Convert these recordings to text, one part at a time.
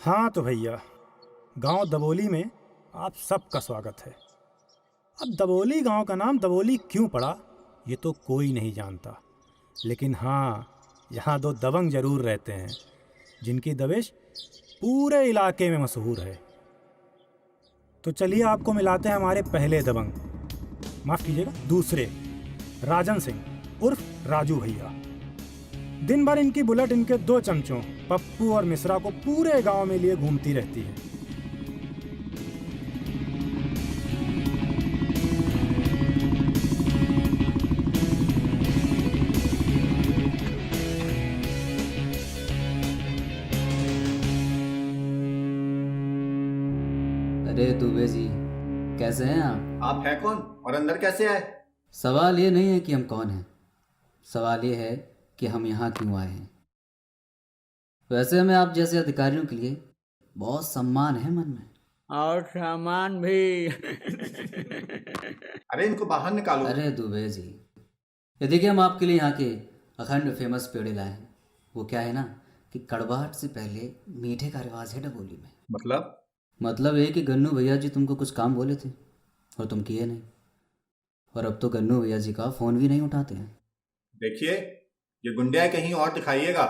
हाँ तो भैया, गांव दबोली में आप सबका स्वागत है। अब दबोली गांव का नाम दबोली क्यों पड़ा ये तो कोई नहीं जानता, लेकिन हाँ, यहाँ दो दबंग जरूर रहते हैं जिनकी दबिश पूरे इलाके में मशहूर है। तो चलिए आपको मिलाते हैं हमारे पहले दबंग, माफ़ कीजिएगा दूसरे, राजन सिंह उर्फ राजू भैया। दिन भर इनकी बुलेट इनके दो चमचों पप्पू और मिश्रा को पूरे गांव में लिए घूमती रहती है। अरे दुबे जी, कैसे हैं आप? हैं कौन और अंदर कैसे आए? सवाल ये नहीं है कि हम कौन हैं, सवाल ये है कि हम यहाँ क्यों आए हैं। वैसे हमें आप जैसे अधिकारियों के लिए बहुत सम्मान है मन में, और सामान भी। अरे इनको बाहर निकालो। अरे दुबे जी, ये देखिए हम आपके लिए यहाँ के अखंड फेमस पेड़े लाए हैं। वो क्या है ना कि कड़वाहट से पहले मीठे का रिवाज है डबोली में। मतलब ये कि गन्नू भैया जी तुमको कुछ काम बोले थे और तुम किए नहीं, और अब तो गन्नू भैया जी का फ़ोन भी नहीं उठाते हैं। देखिए, ये गुंडे कहीं और दिखाइएगा।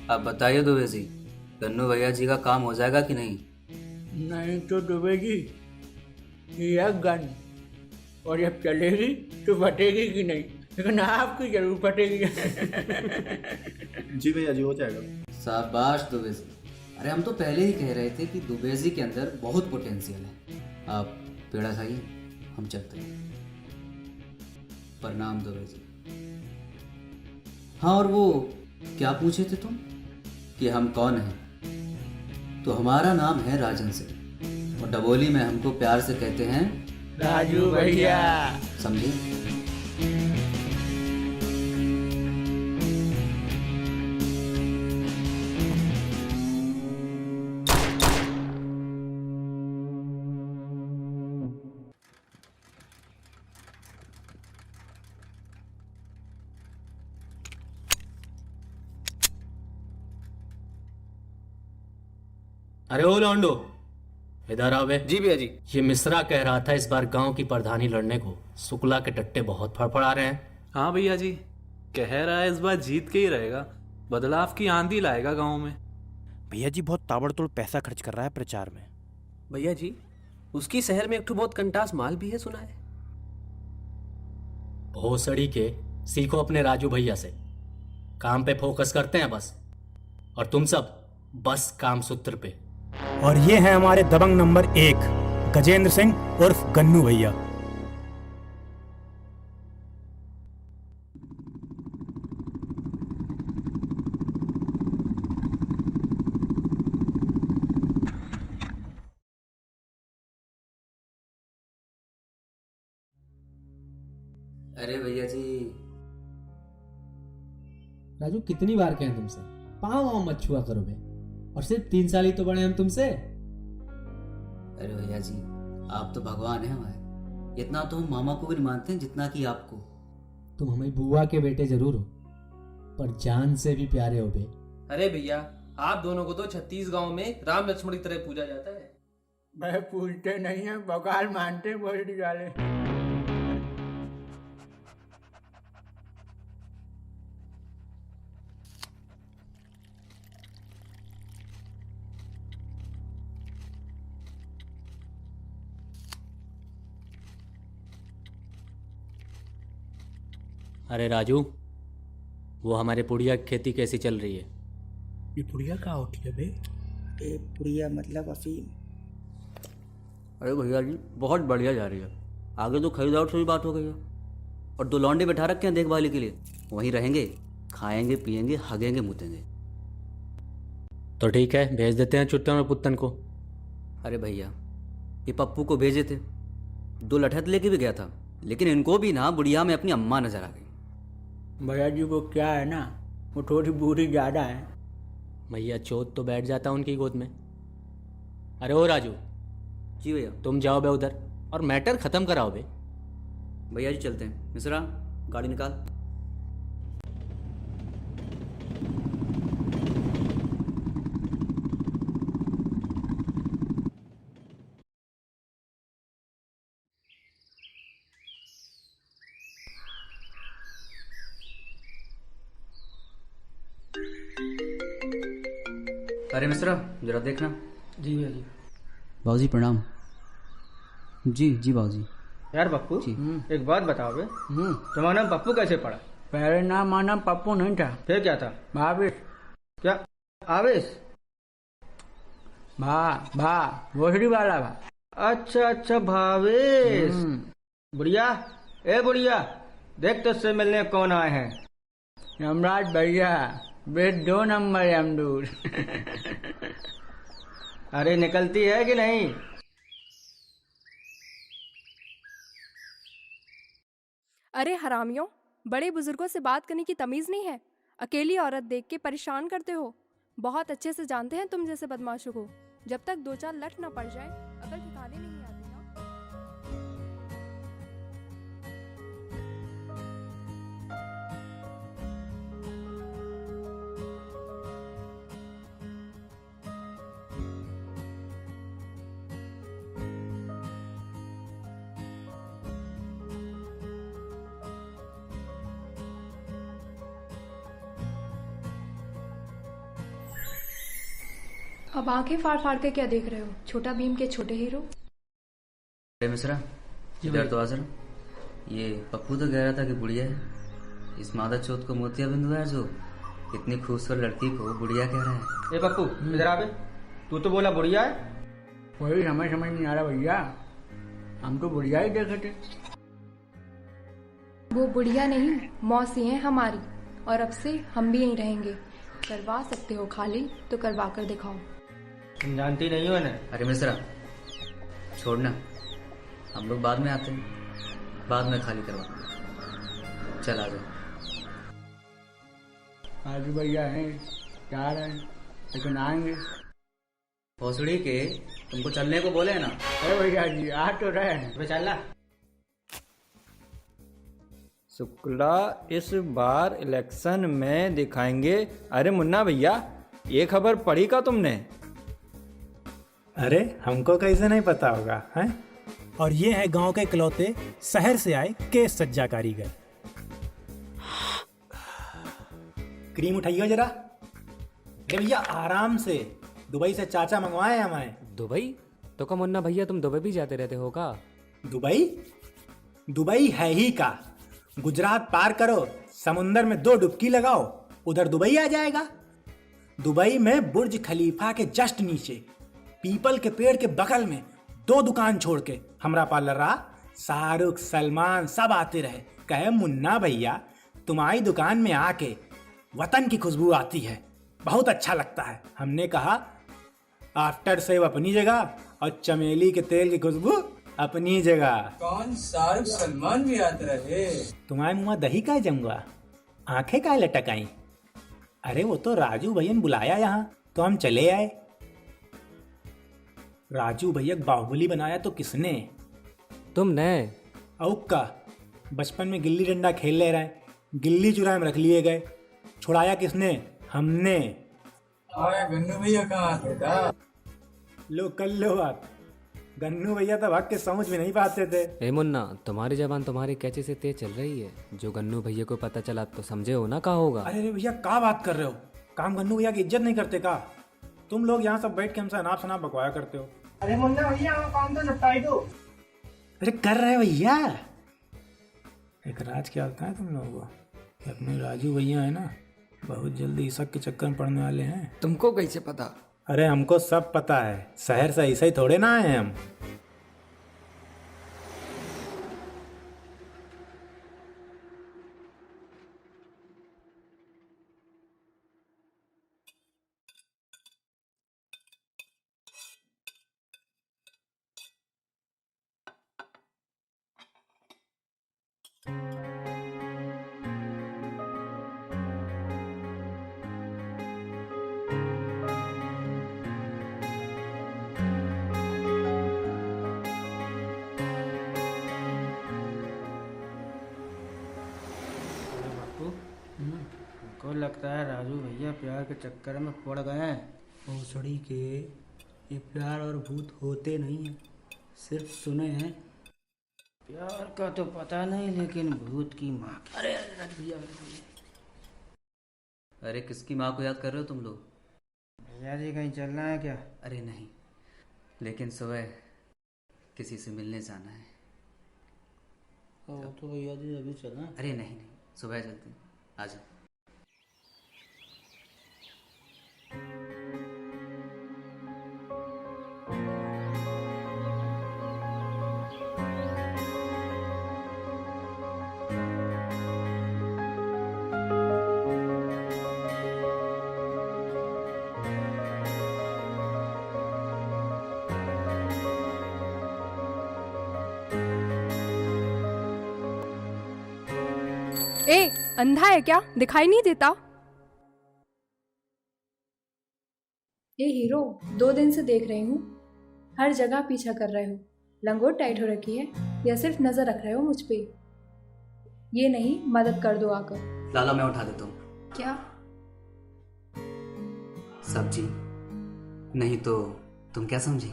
अब बताइए दुबे जी, गन्नू भैया जी का काम हो जाएगा कि नहीं? नहीं तो दुबे जी, यह गन और जब चलेगी तो फटेगी कि नहीं, लेकिन आपकी जरूर फटेगी। जी भैया जी, हो जाएगा। शाबाश दुबे जी। अरे हम तो पहले ही कह रहे थे कि दुबे जी के अंदर बहुत पोटेंशियल है। आप पेड़ा खाइए, हम चलते हैं। प्रणाम दुबे जी। हाँ, और वो क्या पूछे थे तुम कि हम कौन हैं? तो हमारा नाम है राजन सिंह, और डबोली में हमको प्यार से कहते हैं राजू भैया। समझे? अरे ओ लौंडो, इधर आओ बे। जी भैया जी। ये मिश्रा कह रहा था इस बार गांव की प्रधानी लड़ने को शुक्ला के टट्टे बहुत फड़फड़ा रहे हैं। हाँ भैया जी, कह रहा है इस बार जीत के ही रहेगा, बदलाव की आंधी लाएगा गांव में। भैया जी बहुत ताबड़तोड़ पैसा खर्च कर रहा है प्रचार में। भैया जी, उसकी शहर में एक ठो बहुत कंटास माल भी है, सुना है। भोसड़ी के सीखो अपने राजू भैया से, काम पे फोकस करते हैं बस, और तुम सब बस काम सूत्र पे। और ये है हमारे दबंग नंबर 1, गजेंद्र सिंह उर्फ गन्नू भैया। अरे भैया जी, राजू कितनी बार कहें तुमसे, पाँव वाँव मत छुआ करो बे, और सिर्फ 3 साल ही तो बड़े हम तुमसे। अरे भैया जी, आप तो भगवान हैं हमारे। इतना तो हम मामा को भी नहीं मानते हैं जितना कि आपको। तुम हमें बुआ के बेटे जरूर हो, पर जान से भी प्यारे हो बे। अरे भैया, आप दोनों को तो 36 गांव में राम लक्ष्मण की तरह पूजा जाता है। वह पूछते नहीं है, बकाल मानते बोल डाले। अरे राजू, वो हमारे पुड़िया की खेती कैसी चल रही है? ये पुड़िया कहाँ होती है बे? ये पुड़िया मतलब अफीम। अरे भैया जी, बहुत बढ़िया जा रही है। आगे तो खरीदार से भी बात हो गई है, और 2 लौंडे बैठा रखे हैं देखभाल के लिए। वहीं रहेंगे, खाएंगे पिएंगे हगेंगे मुतेंगे। तो ठीक है, भेज देते हैं चुट्टन और पुत्तन को। अरे भैया, ये पप्पू को भेजे थे, 2 लठत लेके भी गया था, लेकिन इनको भी ना बुढ़िया में अपनी अम्मा नजर आ गई। भैया जी को क्या है ना, वो थोड़ी बूढ़ी ज़्यादा है। भैया चोट तो बैठ जाता उनकी गोद में। अरे ओ राजू, जी भैया। तुम जाओ बे उधर और मैटर खत्म कराओ बे। भैया जी चलते हैं। मिश्रा, गाड़ी निकाल। अरे मिश्रा, जरा देखना। जी भैया जी। बाबूजी प्रणाम। जी जी बाबूजी। यार पप्पू, जी। एक बात बताओ बे, तुम्हारा नाम पप्पू कैसे पड़ा? पहले नाम माना नाम पप्पू नहीं था, फिर क्या था? भावेश। क्या? आवेश? भा भोसड़ी वाला भा। अच्छा अच्छा, भावेश। बुढ़िया, ए बुढ़िया, देख तुझसे मिलने कौन आए हैं। यमराज भैया, बेट 2 नंबर यमदूत। अरे निकलती है कि नहीं? अरे हरामियों, बड़े बुजुर्गों से बात करने की तमीज नहीं है। अकेली औरत देख के परेशान करते हो। बहुत अच्छे से जानते हैं तुम जैसे बदमाशों को। जब तक 2-4 लठ ना पड़ जाए, अकल ठिकाने नहीं आती ना। अब आंखें फाड़ फाड़ के क्या देख रहे हो? छोटा भीम के छोटे हीरो। अरे मिश्रा, इधर तो आ जरा। ये पप्पू तो कह रहा था कि बुढ़िया है। इस मादा चौथ को मोतिया बिंदु है जो इतनी खूबसूरत लड़की को बुढ़िया कह रहा है। ए पप्पू, इधर आ बे। तू तो बोला बुढ़िया है। वही समझ नहीं आ रहा भैया, हम तो बुढ़िया ही देखे थे। वो बुढ़िया नहीं, मौसी हैं हमारी, और अब से हम भी यहीं रहेंगे। करवा सकते हो खाली तो करवा कर दिखाओ। तुम जानती नहीं हो ना। अरे मिश्रा, छोड़ना, हम लोग बाद में आते हैं, बाद में खाली करवा। चल आ जाओ। आज भैया हैं, जा रहे हैं, लेकिन आएंगे। भोसड़ी के तुमको चलने को बोले ना। अरे भैया जी आ तो रहे हैं। तो चलना। शुक्ला इस बार इलेक्शन में दिखाएंगे। अरे मुन्ना भैया, ये खबर पढ़ी का तुमने? अरे हमको कैसे नहीं पता होगा, हैं? और ये है गांव के इकलौते शहर से आए केस सज्जा कारीगर। क्रीम उठाइए जरा। अरे भैया आराम से, दुबई से चाचा मंगवाए हमें। दुबई? तो का मुन्ना भैया तुम दुबई भी जाते रहते हो का? दुबई? दुबई है ही का। गुजरात पार करो, समुंदर में 2 डुबकी लगाओ, उधर दुबई आ जाएगा। दुबई में बुर्ज खलीफा के जस्ट नीचे पीपल के पेड़ के बगल में 2 दुकान छोड़ के हमरा पार्लर रहा। शाहरुख, सलमान सब आते रहे, कहे मुन्ना भैया तुम्हारी दुकान में आके वतन की खुशबू आती है, बहुत अच्छा लगता है। हमने कहा आफ्टर सेव अपनी जगह और चमेली के तेल की खुशबू अपनी जगह। कौन शाहरुख सलमान भी आते रहे? तुम्हारे मुँह दही का जमगा, आंखें का लटकाई। अरे वो तो राजू भैया ने बुलाया यहाँ तो हम चले आए। राजू भैया बाहुबली बनाया तो किसने? तुमने। औका, बचपन में गिल्ली डंडा खेल ले रहे, गिल्ली चुराए में रख लिए गए, छुड़ाया किसने? हमने। गन्नू भैया कहाँ थे? लो कर लो बात। गन्नू भैया तो भाग के समझ में नहीं पाते थे। ए मुन्ना, तुम्हारी जबान तुम्हारी कैचे से तेज चल रही है। जो गन्नू भैया को पता चला तो समझे हो ना का होगा। अरे भैया क्या बात कर रहे हो? काम गन्नू भैया की इज्जत नहीं करते का? तुम लोग यहाँ सब बैठ के हमसे अनाप शनाप बकवाया करते हो। अरे मुन्ना भैया काम तो निपटाई दो। अरे कर रहे भैया। एक राज क्या होता है तुम लोगों को कि अपने राजू भैया है ना, बहुत जल्दी ईसक के चक्कर में पड़ने वाले हैं। तुमको कैसे पता? अरे हमको सब पता है, शहर से ऐसे ही थोड़े ना आए हैं हम। लगता है राजू भैया प्यार के चक्कर में पड़ गए हैं। भोसड़ी के ये प्यार और भूत होते नहीं हैं, सिर्फ सुने हैं। प्यार का तो पता नहीं, लेकिन भूत की माँ की। अरे भैया अरे किसकी माँ को याद कर रहे हो तुम लोग? भैया जी कहीं चलना है क्या? अरे नहीं, लेकिन सुबह किसी से मिलने जाना है। तो भैया जी अभी चलना। अरे नहीं, सुबह चलते हैं, आ जाओ। ए, अंधा है क्या? दिखाई नहीं देता? ए हीरो, 2 दिन से देख रही हूँ, हर जगह पीछा कर रहे हो। लंगोट टाइट हो रखी है या सिर्फ नजर रख रहे हो मुझ पे? ये नहीं, मदद कर दो आकर। लाला मैं उठा देता हूँ। क्या? सब्जी नहीं तो तुम क्या समझी?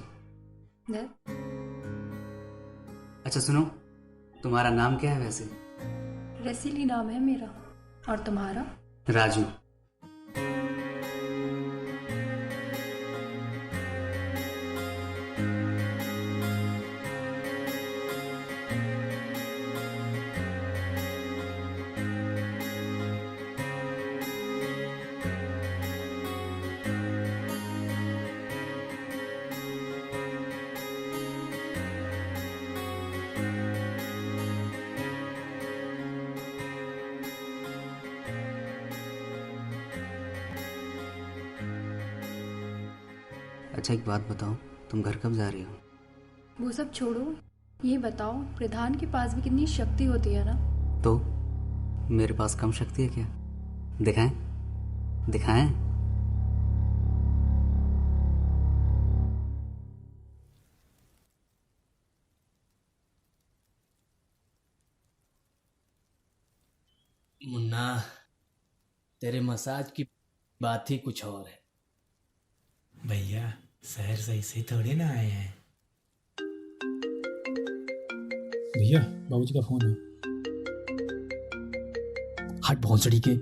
अच्छा सुनो, तुम्हारा नाम क्या है वैसे? रसीली नाम है मेरा। और तुम्हारा? राजू। अच्छा एक बात बताओ, तुम घर कब जा रही हो? वो सब छोड़ो, ये बताओ प्रधान के पास भी कितनी शक्ति होती है ना? तो मेरे पास कम शक्ति है क्या? दिखाएं? दिखाएं? मुन्ना, तेरे मसाज की बात ही कुछ और है। भैया शहर से ऐसे थोड़ी ना आए हैं। भैया बाबूजी का फोन है। हट भोंसड़ी के।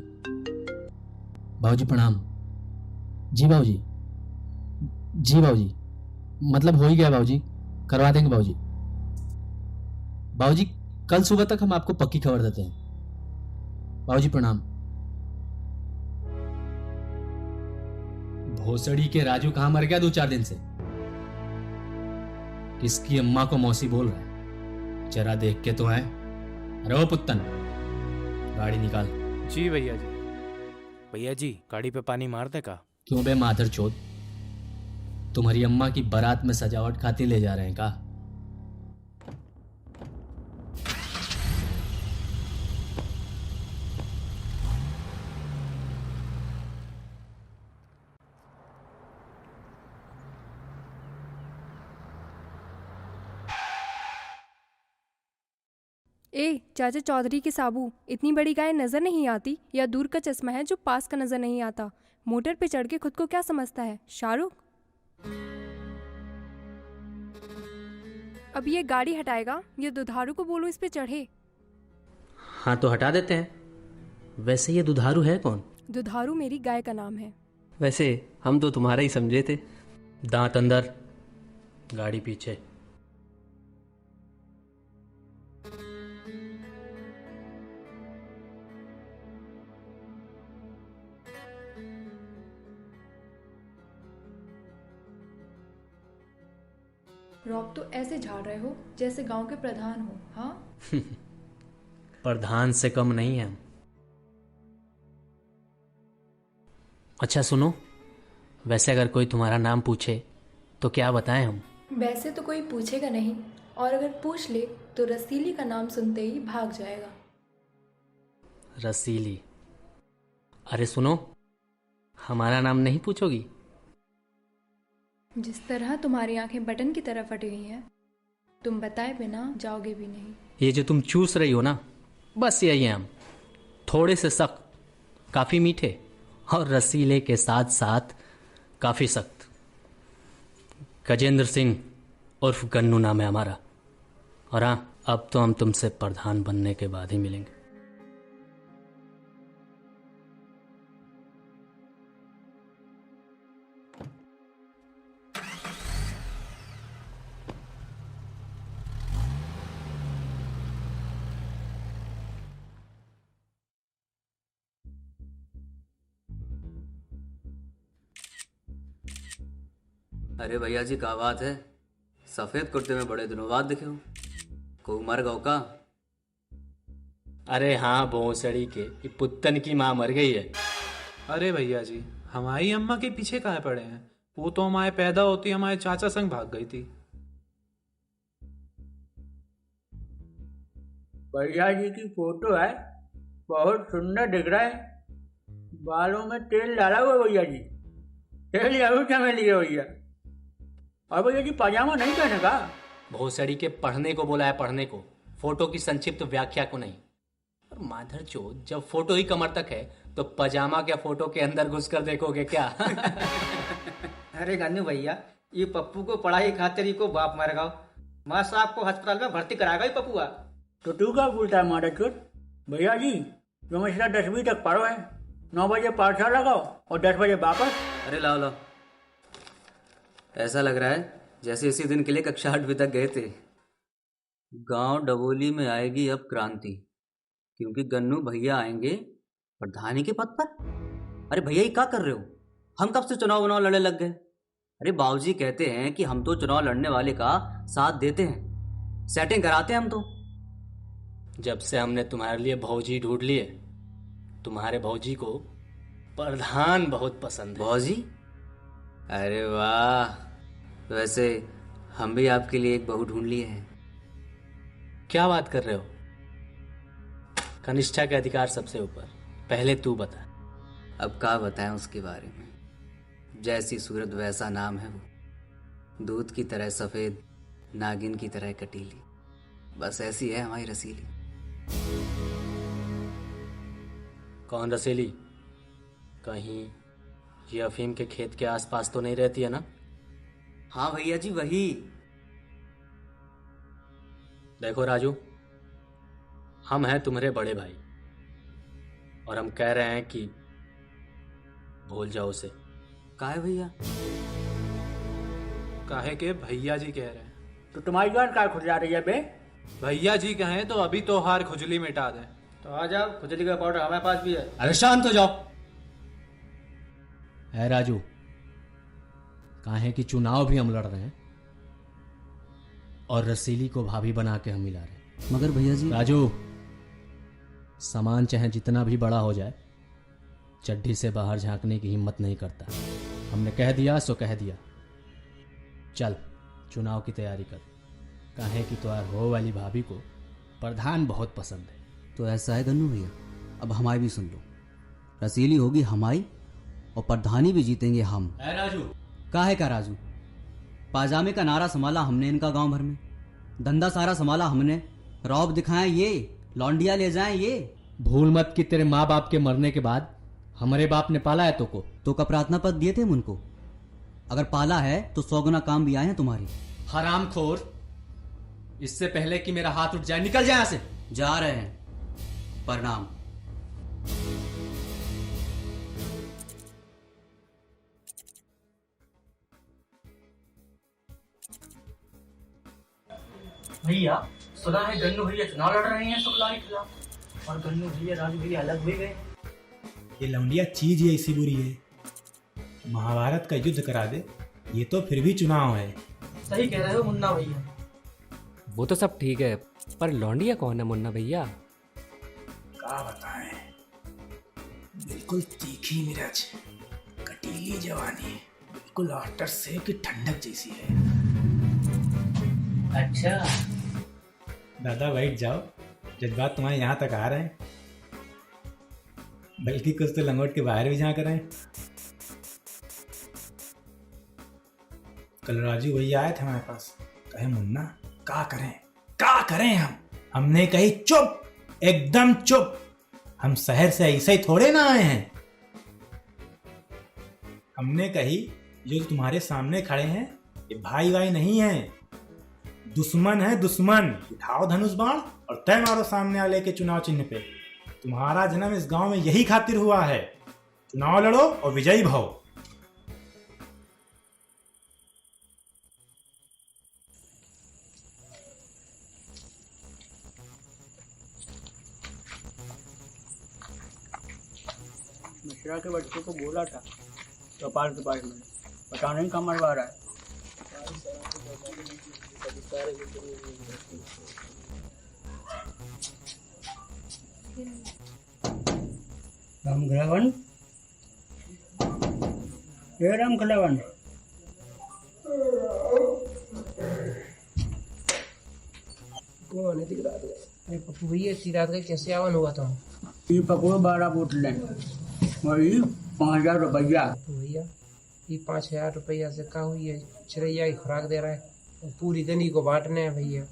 बाबूजी प्रणाम। जी बाबूजी, जी बाबूजी, मतलब हो ही गया बाबूजी, करवा देंगे बाबूजी। बाबूजी कल सुबह तक हम आपको पक्की खबर देते हैं। बाबूजी प्रणाम। भोसड़ी के राजू कहां मर गया 2-4 दिन से? किसकी अम्मा को मौसी बोल रहा है? जरा देख के तो है। अरे ओ पुत्तन, गाड़ी निकाल। जी भैया जी। भैया जी गाड़ी पे पानी मार दे का? क्यों बे माधर चोद, तुम्हारी अम्मा की बारात में सजावट खाती ले जा रहे हैं का? ए चाचा चौधरी की साबू, इतनी बड़ी गाय नजर नहीं आती या दूर का चश्मा है जो पास का नजर नहीं आता? मोटर पे चढ़ के खुद को क्या समझता है, शाहरुख? अब ये गाड़ी हटाएगा या दुधारू को बोलो इस पे चढ़े? हाँ तो हटा देते हैं। वैसे ये दुधारू है कौन? दुधारू मेरी गाय का नाम है। वैसे हम तो तुम्हारा ही समझे थे। दांत अंदर, गाड़ी पीछे। रॉक तो ऐसे झाड़ रहे हो जैसे गांव के प्रधान हो। हाँ प्रधान से कम नहीं है हम। अच्छा सुनो, वैसे अगर कोई तुम्हारा नाम पूछे तो क्या बताएं हम? वैसे तो कोई पूछेगा नहीं, और अगर पूछ ले तो रसीली का नाम सुनते ही भाग जाएगा। रसीली? अरे सुनो, हमारा नाम नहीं पूछोगी? जिस तरह तुम्हारी आंखें बटन की तरह फटी हुई हैं, तुम बताए बिना जाओगे भी नहीं। ये जो तुम चूस रही हो ना, बस यही है हम। थोड़े से सख्त, काफी मीठे। और रसीले के साथ साथ काफ़ी सख्त। गजेंद्र सिंह उर्फ गन्नू नाम है हमारा। और हाँ, अब तो हम तुमसे प्रधान बनने के बाद ही मिलेंगे। अरे भैया जी, क्या बात है? सफेद कुर्ते में बड़े दिनों बाद दिखे हो। को मर गौ का? अरे हाँ, भोसड़ी के ये पुत्तन की माँ मर गई है। अरे भैया जी, हमारी अम्मा के पीछे कहाँ पड़े हैं? वो तो हमारे पैदा होती हमारे चाचा संग भाग गई थी। भैया जी की फोटो है, बहुत सुंदर दिख रहा है। बालों में तेल डाला हुआ भैया जी, तेल जरूर समझ लिए भैया। और भैया जी पजामा नहीं पहने का? भोसड़ी के पढ़ने को बोला है, पढ़ने को, फोटो की संक्षिप्त व्याख्या को नहीं। और माधर चोद, जब फोटो ही कमर तक है तो पजामा क्या फोटो के अंदर घुसकर देखोगे क्या? अरे गन्नू भैया, ये पप्पू को पढ़ाई खातिर ही को बाप मर गओ। माँ साहब को अस्पताल में भर्ती कराएगा ही पप्पुआ। तो तू क्या बोलता है मारा चोट? भैया जी तुम इसका 10वीं तक पढ़ो है, 9 बजे पाठशाला लगाओ और 10 बजे वापस। अरे लाओ लाओ, ऐसा लग रहा है जैसे इसी दिन के लिए कक्षा 8वीं तक गए थे। गांव डबोली में आएगी अब क्रांति, क्योंकि गन्नू भैया आएंगे प्रधानी के पद पर। अरे भैया, ये क्या कर रहे हो? हम कब से चुनाव लड़ने लग गए? अरे बाबूजी कहते हैं कि हम तो चुनाव लड़ने वाले का साथ देते हैं, सेटिंग कराते हैं हम तो। जब से हमने तुम्हारे लिए भौजी ढूंढ लिए, तुम्हारे भौजी को प्रधान बहुत पसंद है। भौजी? अरे वाह, वैसे हम भी आपके लिए एक बहू ढूंढ लिए हैं। क्या बात कर रहे हो? कनिष्ठा के अधिकार सबसे ऊपर। पहले तू बता। अब क्या बताएं उसके बारे में? जैसी सूरत वैसा नाम है वो, दूध की तरह सफेद, नागिन की तरह कटीली। बस ऐसी है हमारी रसीली। कौन रसीली? कहीं ये अफीम के खेत के आसपास तो नहीं रहती है ना? हाँ भैया जी, वही। देखो राजू, हम हैं तुम्हारे बड़े भाई और हम कह रहे हैं कि भूल जाओ उसे। काहे भैया? काहे के भैया जी कह रहे हैं? तो तुम्हारी गांड काय खुजला रही है बे? भैया जी कहें तो अभी तो हार खुजली मिटा दें। तो आ जाओ, खुजली का पाउडर हमारे पास भी है। अरे शांत हो जाओ। है राजू, काहे कि चुनाव भी हम लड़ रहे हैं और रसीली को भाभी बना के हम मिला रहे हैं। मगर भैया जी। राजू, सामान चाहे जितना भी बड़ा हो जाए, चड्ढी से बाहर झांकने की हिम्मत नहीं करता। हमने कह दिया सो कह दिया। चल चुनाव की तैयारी कर, काहे कि तो हो वाली भाभी को प्रधान बहुत पसंद है। तो ऐसा है गन्नू भैया, अब हमारी भी सुन लो। रसीली होगी हमारी और प्रधानी भी जीतेंगे हम। है राजू? काहे का राजू? पाजामे का नारा संभाला हमने इनका गांव भर में, धंधा सारा संभाला हमने, रौब दिखाएं ये, लौंडिया ले जाएं ये। भूल मत कि तेरे माँ बाप के मरने के बाद हमारे बाप ने पाला है तो को। तो का प्रार्थना पत्र दिए थे हम उनको। अगर पाला है तो 100 गुना काम भी आए हैं तुम्हारी। हरामखोर, इससे पहले कि मेरा हाथ उठ जाए निकल जाए यहाँ से। जा रहे हैं। प्रणाम। भैया सुना है गन्नू भैया चुनाव लड़ रहे हैं शुक्ला के खिलाफ, और गन्नू भैया राजू भैया अलग भी गए। ये लौंडिया चीज ही ऐसी बुरी है, महाभारत का युद्ध करा दे, ये तो फिर भी चुनाव है। सही कह रहे हो मुन्ना भैया। वो तो सब ठीक है, पर लौंडिया कौन है मुन्ना भैया? क्या बताएं, बिल्कुल तीखी मिर्च, कटीली जवानी, बिल्कुल आफ्टर सेव की ठंडक जैसी है। अच्छा दादा बैठ जाओ, जज्बात तुम्हारे यहाँ तक आ रहे हैं, बल्कि कुछ तो लंगोट के बाहर भी झांक रहे हैं। कल राजू भैया आए थे हमारे पास, कहे मुन्ना क्या करें हमने कही चुप, एकदम चुप, हम शहर से ऐसे ही थोड़े ना आए हैं, हमने कही जो तुम्हारे सामने खड़े हैं ये भाई भाई नहीं है, दुश्मन है दुश्मन। उठाओ धनुष बाण और तय मारो सामने वाले के चुनाव चिन्ह पे। तुम्हारा जन्म इस गांव में यही खातिर हुआ है, चुनाव लड़ो और विजयी भव। मिश्रा के बच्चे को बोला था चौपाल के पास में, पता नहीं कहाँ मरवा रहा है। राम खिलावन, ये राम खिलावन, कौन है दिख रहा है? अरे पप्पू भैया इतनी रात का कैसे आवन हुआ था? ये पकड़ो 12 बोतलें वही 5000 रुपया। तो भैया ये 5000 रुपया से क्या हुई है? चिड़ैया की खुराक दे रहा है और पूरी गली को बांटने हैं भैया।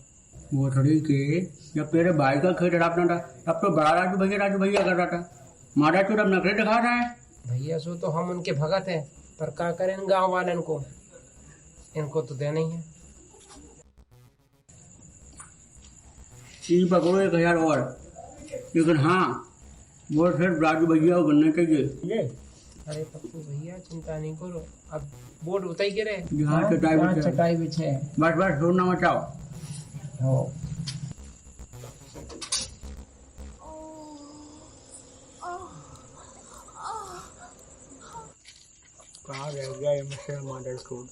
वो थोड़ी के जब तेरे भाई का खेत अपना था तब तो बड़ा राजू भैया कर रहा था, मारा चोर अब नखरे दिखा रहा है। भैया सो तो हम उनके भगत हैं, पर क्या करें गांव वाले को, इनको तो देना ही है। चीज पकड़ो 1000 और, लेकिन हाँ वो सिर्फ राजू भैया को बनना चाहिए। अरे पप्पू भैया चिंता नहीं करो, अब बोर्ड बताई के रहे जहाँ चटाई बिछे है। बस छोड़ ना मचाओ। हो कहाँ रह गया ये मिस्टर मॉडल कोड?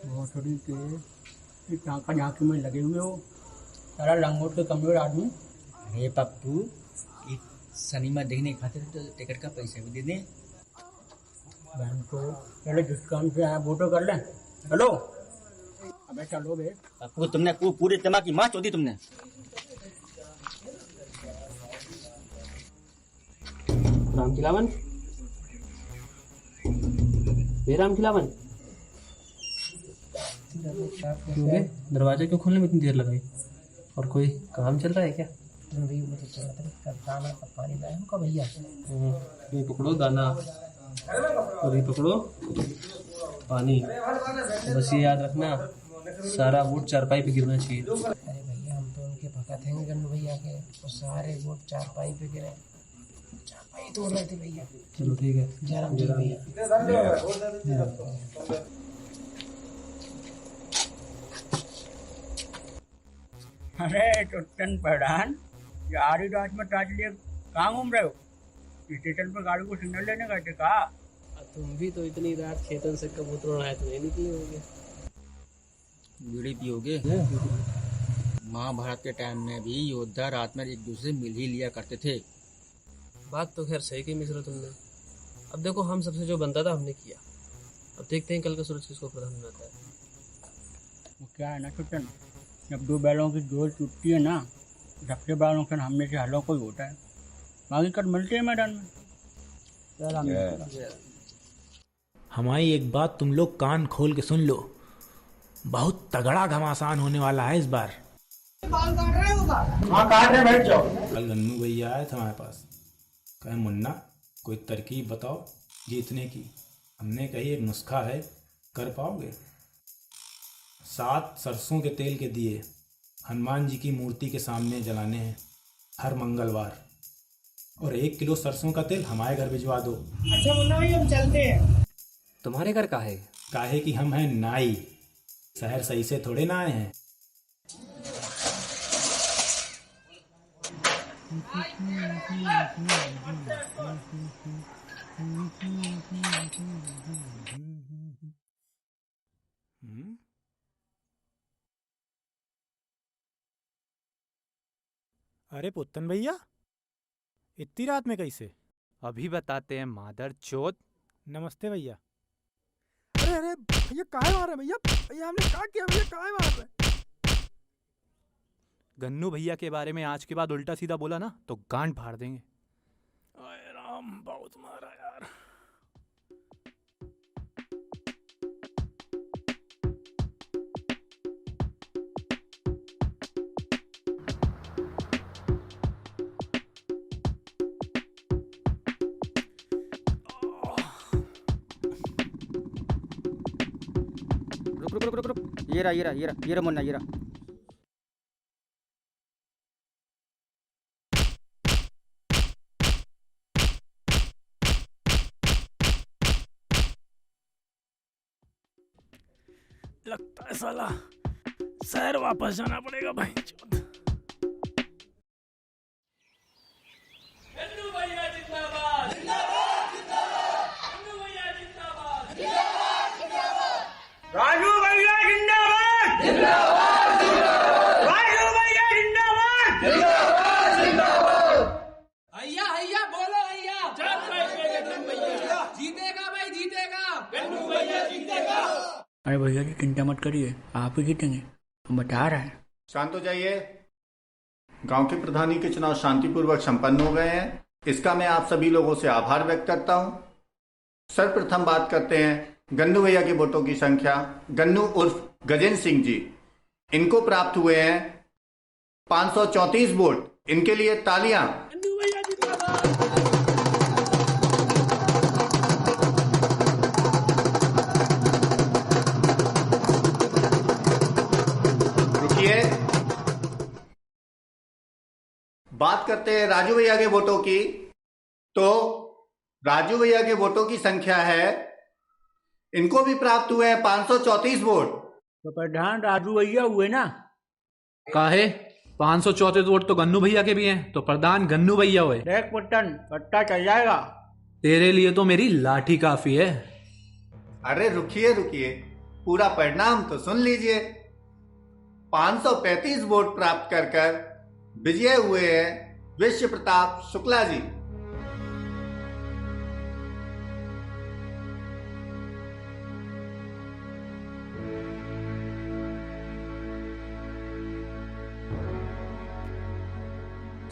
भोसड़ी के ये टाँका झाँकी में लगे हुए हो, सारा लंगोट के कमजोर आदमी। अरे पप्पू ये सिनेमा देखने खातिर तो टिकट का पैसा भी दे दें। बहन को पहले जिस काम से आया वो तो कर लें। चलो अबे चलो बे। पप्पू तुमने पूरे तमा की माँ चोदी तुमने। राम खिलावन, राम खिलावन, दरवाजा क्यों खोलने में इतनी देर लगाई? और कोई काम चल रहा है क्या? पानी लाए हो का भैया? ये पकड़ो दाना और ये पकड़ो पानी। बस ये याद रखना सारा वोट चारपाई पे गिरना चाहिए। अरे भैया हम तो उनके भगत हैं गन्नू भैया के, और सारे वोट चारपाई पे गिरे, चारपाई तोड़ रहे थे भैया। चलो ठीक है, जयराम जी भैया। अरे चुट्टन प्रधान, ये आरी रात में ताज लिए कहाँ घूम रहे हो? स्टेशन पर गाड़ी को सिग्नल लेने गए थे कहा? तुम भी तो इतनी रात खेतन से कबूतर आए तो नहीं निकले होगे। बीड़ी पियोगे? महाभारत के टाइम में भी योद्धा रात में एक दूसरे से मिल ही लिया करते थे। बात तो खैर सही की मिश्रा तुमने। अब देखो हम सबसे जो बनता था हमने किया, अब देखते हैं कल का सूरज किसको प्रधान बनाता है। वो क्या है ना चुट्टन, जब दो बैलों की जोड़ टूटती है ना, सबसे बड़ा नुकसान हमने से हलों को ही होता है। बाकी कल मिलते हैं मैदान में। हमारी एक बात तुम लोग कान खोल के सुन लो, बहुत तगड़ा घमासान होने वाला है इस बार। हाँ काट रहे, बैठ जाओ। कल गन्नू भैया आए थे हमारे पास, कहे मुन्ना कोई तरकीब बताओ जीतने की। हमने कही एक नुस्खा है, कर पाओगे? 7 सरसों के तेल के दिए हनुमान जी की मूर्ति के सामने जलाने हैं हर मंगलवार, और 1 किलो सरसों का तेल हमारे घर भिजवा दो। अच्छा मुन्ना भाई हम चलते हैं। तुम्हारे घर काहे? काहे कि हम हैं नाई, शहर सही से थोड़े ना आए हैं। अरे पुत्तन भैया, इतनी रात में कैसे? अभी बताते हैं मादर चोद। नमस्ते भैया। अरे अरे भैया काहे मार रहे भैया? भैया हमने क्या किया भैया, काहे मार रहे? गन्नू भैया के बारे में आज के बाद उल्टा सीधा बोला ना तो गांड फाड़ देंगे। आए राम, बहुत मारा यार। ये रहा मुन्ना, ये रहा। लगता है साला शहर वापस जाना पड़ेगा भाई। राजू भैया जिंदाबाद, राजू भैया जिंदाबाद, भैया बोलो भैया, जीतेगा भाई, जीतेगा गन्नू भैया, जीतेगा। अरे भैया जी चिंता मत करिए, आप ही जीतेंगे, हम बता रहे हैं। शांत हो जाइए। गांव के प्रधानी के चुनाव शांतिपूर्वक संपन्न हो गए हैं, इसका मैं आप सभी लोगों से आभार व्यक्त करता हूं। सर्वप्रथम बात करते हैं गन्नू भैया के वोटों की संख्या। गन्नू उर्फ गजेंद्र सिंह जी, इनको प्राप्त हुए हैं 534 वोट। इनके लिए तालियां। रुकिए, बात करते हैं राजू भैया के वोटों की। तो राजू भैया के वोटों की संख्या है, इनको भी प्राप्त हुए हैं 534 वोट। तो प्रधान राजू भैया हुए ना? काहे 534 वोट तो गन्नू भैया के भी हैं, तो प्रधान गन्नू भैया हुए। देख पुट्टन, पट्टा चल जाएगा। तेरे लिए तो मेरी लाठी काफी है। अरे रुकिए, पूरा परिणाम तो सुन लीजिए। 535 वोट प्राप्त कर विजय हुए हैं विश्व प्रताप शुक्ला जी।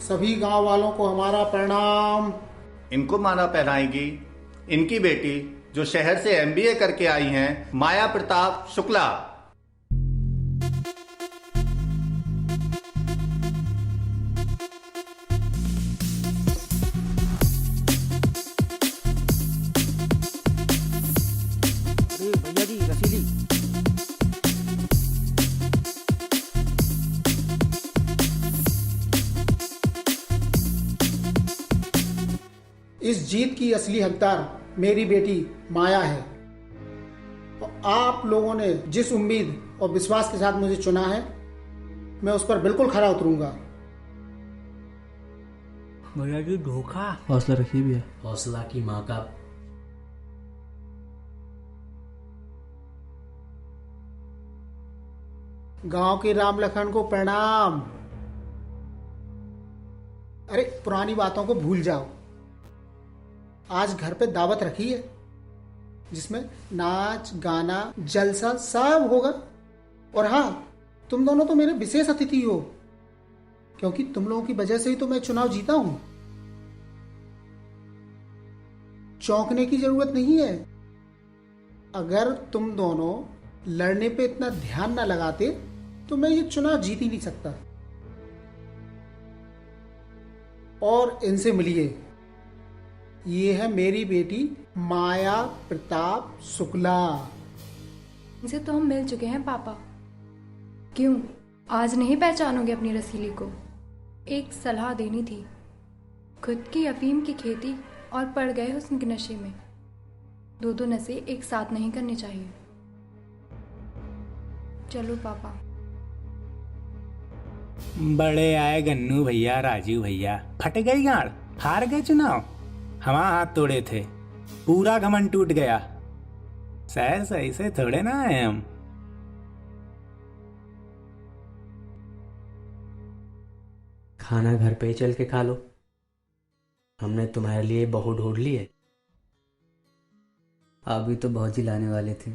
सभी गांव वालों को हमारा प्रणाम। इनको माला पहनाएगी इनकी बेटी जो शहर से MBA करके आई हैं, माया प्रताप शुक्ला। अरे भैया जी रसीली। इस जीत की असली हकदार मेरी बेटी माया है। और आप लोगों ने जिस उम्मीद और विश्वास के साथ मुझे चुना है, मैं उस पर बिल्कुल खरा उतरूंगा। भैया जी धोखा। हौसला रखिए भैया। हौसला की माँ का। गांव के राम लखन को प्रणाम। अरे पुरानी बातों को भूल जाओ। आज घर पे दावत रखी है जिसमें नाच गाना जलसा सब होगा। और हाँ, तुम दोनों तो मेरे विशेष अतिथि हो, क्योंकि तुम लोगों की वजह से ही तो मैं चुनाव जीता हूं। चौंकने की जरूरत नहीं है। अगर तुम दोनों लड़ने पे इतना ध्यान ना लगाते तो मैं ये चुनाव जीत ही नहीं सकता। और इनसे मिलिए, ये है मेरी बेटी माया प्रताप शुक्ला। इनसे तो हम मिल चुके हैं पापा। क्यों आज नहीं पहचानोगे अपनी रसीली को? एक सलाह देनी थी। खुद की अफीम की खेती और पड़ गए हुस्न के नशे में। दो नशे एक साथ नहीं करने चाहिए। चलो पापा। बड़े आए गन्नू भैया, राजू भैया, फट गई गाड़, हार गए चुनाव। हमारा हाथ तोड़े थे, पूरा घमंड टूट गया। शहर सही से थोड़े ना आए हम। खाना घर पे ही चल के खा लो। हमने तुम्हारे लिए बहू ढूंढ ली है। अभी तो भौजी लाने वाले थे।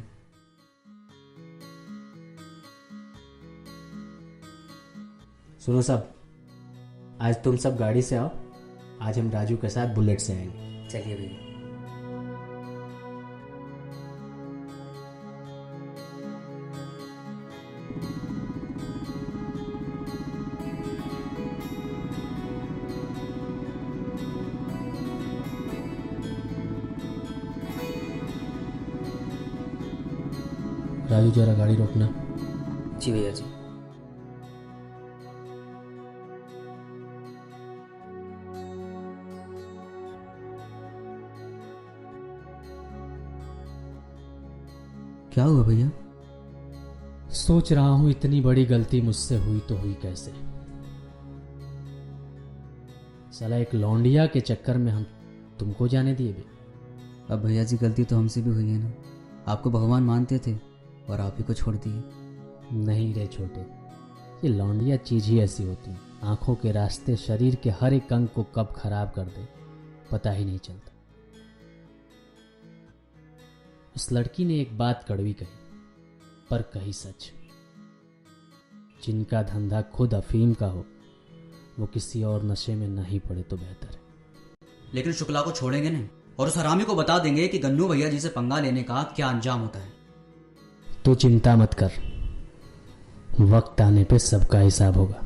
सुनो सब, आज तुम सब गाड़ी से आओ। आज हम राजू के साथ बुलेट से आएंगे। चलिए भैया। राजू जरा गाड़ी रोकना। जी भैया जी। क्या हुआ भैया? सोच रहा हूं इतनी बड़ी गलती मुझसे हुई तो हुई कैसे। साला एक लौंडिया के चक्कर में हम तुमको जाने दिए बे। अब भैया जी गलती तो हमसे भी हुई है ना। आपको भगवान मानते थे और आप ही को छोड़ दिए। नहीं रे छोटे, ये लौंडिया चीज ही ऐसी होती है, आंखों के रास्ते शरीर के हर एक अंग को कब खराब कर दे पता ही नहीं चलता। उस लड़की ने एक बात कड़वी कही पर कही सच। जिनका धंधा खुद अफीम का हो वो किसी और नशे में नहीं पड़े तो बेहतर है। लेकिन शुक्ला को छोड़ेंगे नहीं और उस हरामी को बता देंगे कि गन्नू भैया जी से पंगा लेने का क्या अंजाम होता है। तो चिंता मत कर, वक्त आने पे सबका हिसाब होगा।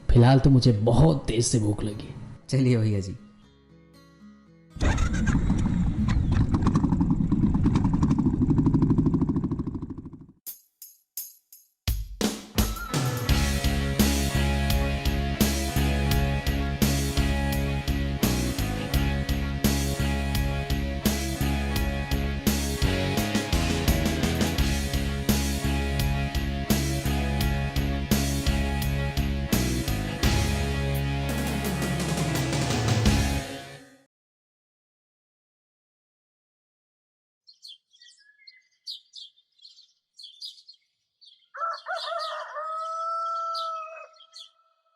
फिलहाल तो मुझे बहुत तेज से भूख लगी है। चलिए भैया जी।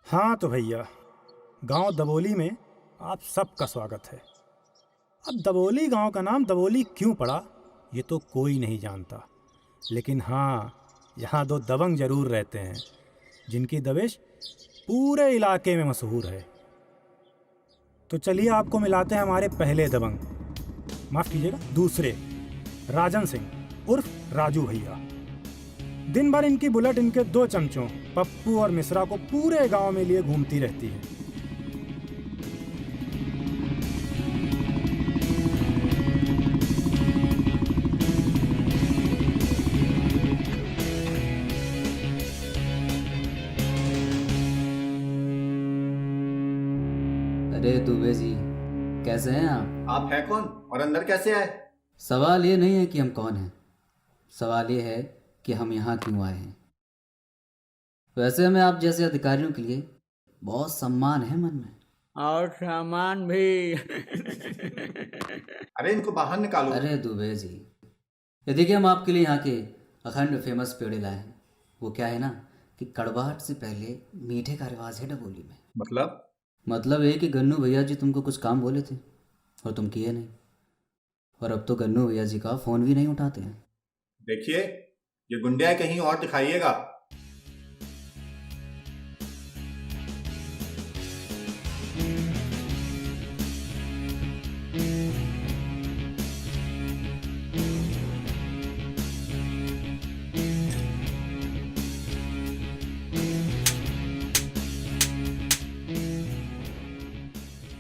हाँ तो भैया, गांव दबोली में आप सबका स्वागत है। अब दबोली गांव का नाम दबोली क्यों पड़ा ये तो कोई नहीं जानता, लेकिन हाँ यहाँ दो दबंग जरूर रहते हैं जिनकी दबिश पूरे इलाके में मशहूर है। तो चलिए आपको मिलाते हैं हमारे पहले दबंग, माफ़ कीजिएगा दूसरे, राजन सिंह उर्फ राजू भैया। दिन भर इनकी बुलेट इनके दो चमचों पप्पू और मिश्रा को पूरे गांव में लिए घूमती रहती है। अरे दुबे जी, कैसे हैं आप? आप हैं कौन और अंदर कैसे आए? सवाल ये नहीं है कि हम कौन हैं, सवाल ये है कि हम यहाँ क्यों आए हैं। वैसे हमें आप जैसे अधिकारियों के लिए बहुत सम्मान है मन में, और सामान भी। अरे इनको बाहर निकालो। अरे दुबे जी, ये देखिए हम आपके लिए यहाँ के अखंड फेमस पेड़े लाए हैं। वो क्या है ना कि कड़वाहट से पहले मीठे का रिवाज है डबोली में। मतलब ये कि गन्नू भैया जी तुमको कुछ काम बोले थे और तुम किए नहीं, और अब तो गन्नू भैया जी का फ़ोन भी नहीं उठाते हैं। देखिए ये गुंडे कहीं और दिखाइएगा।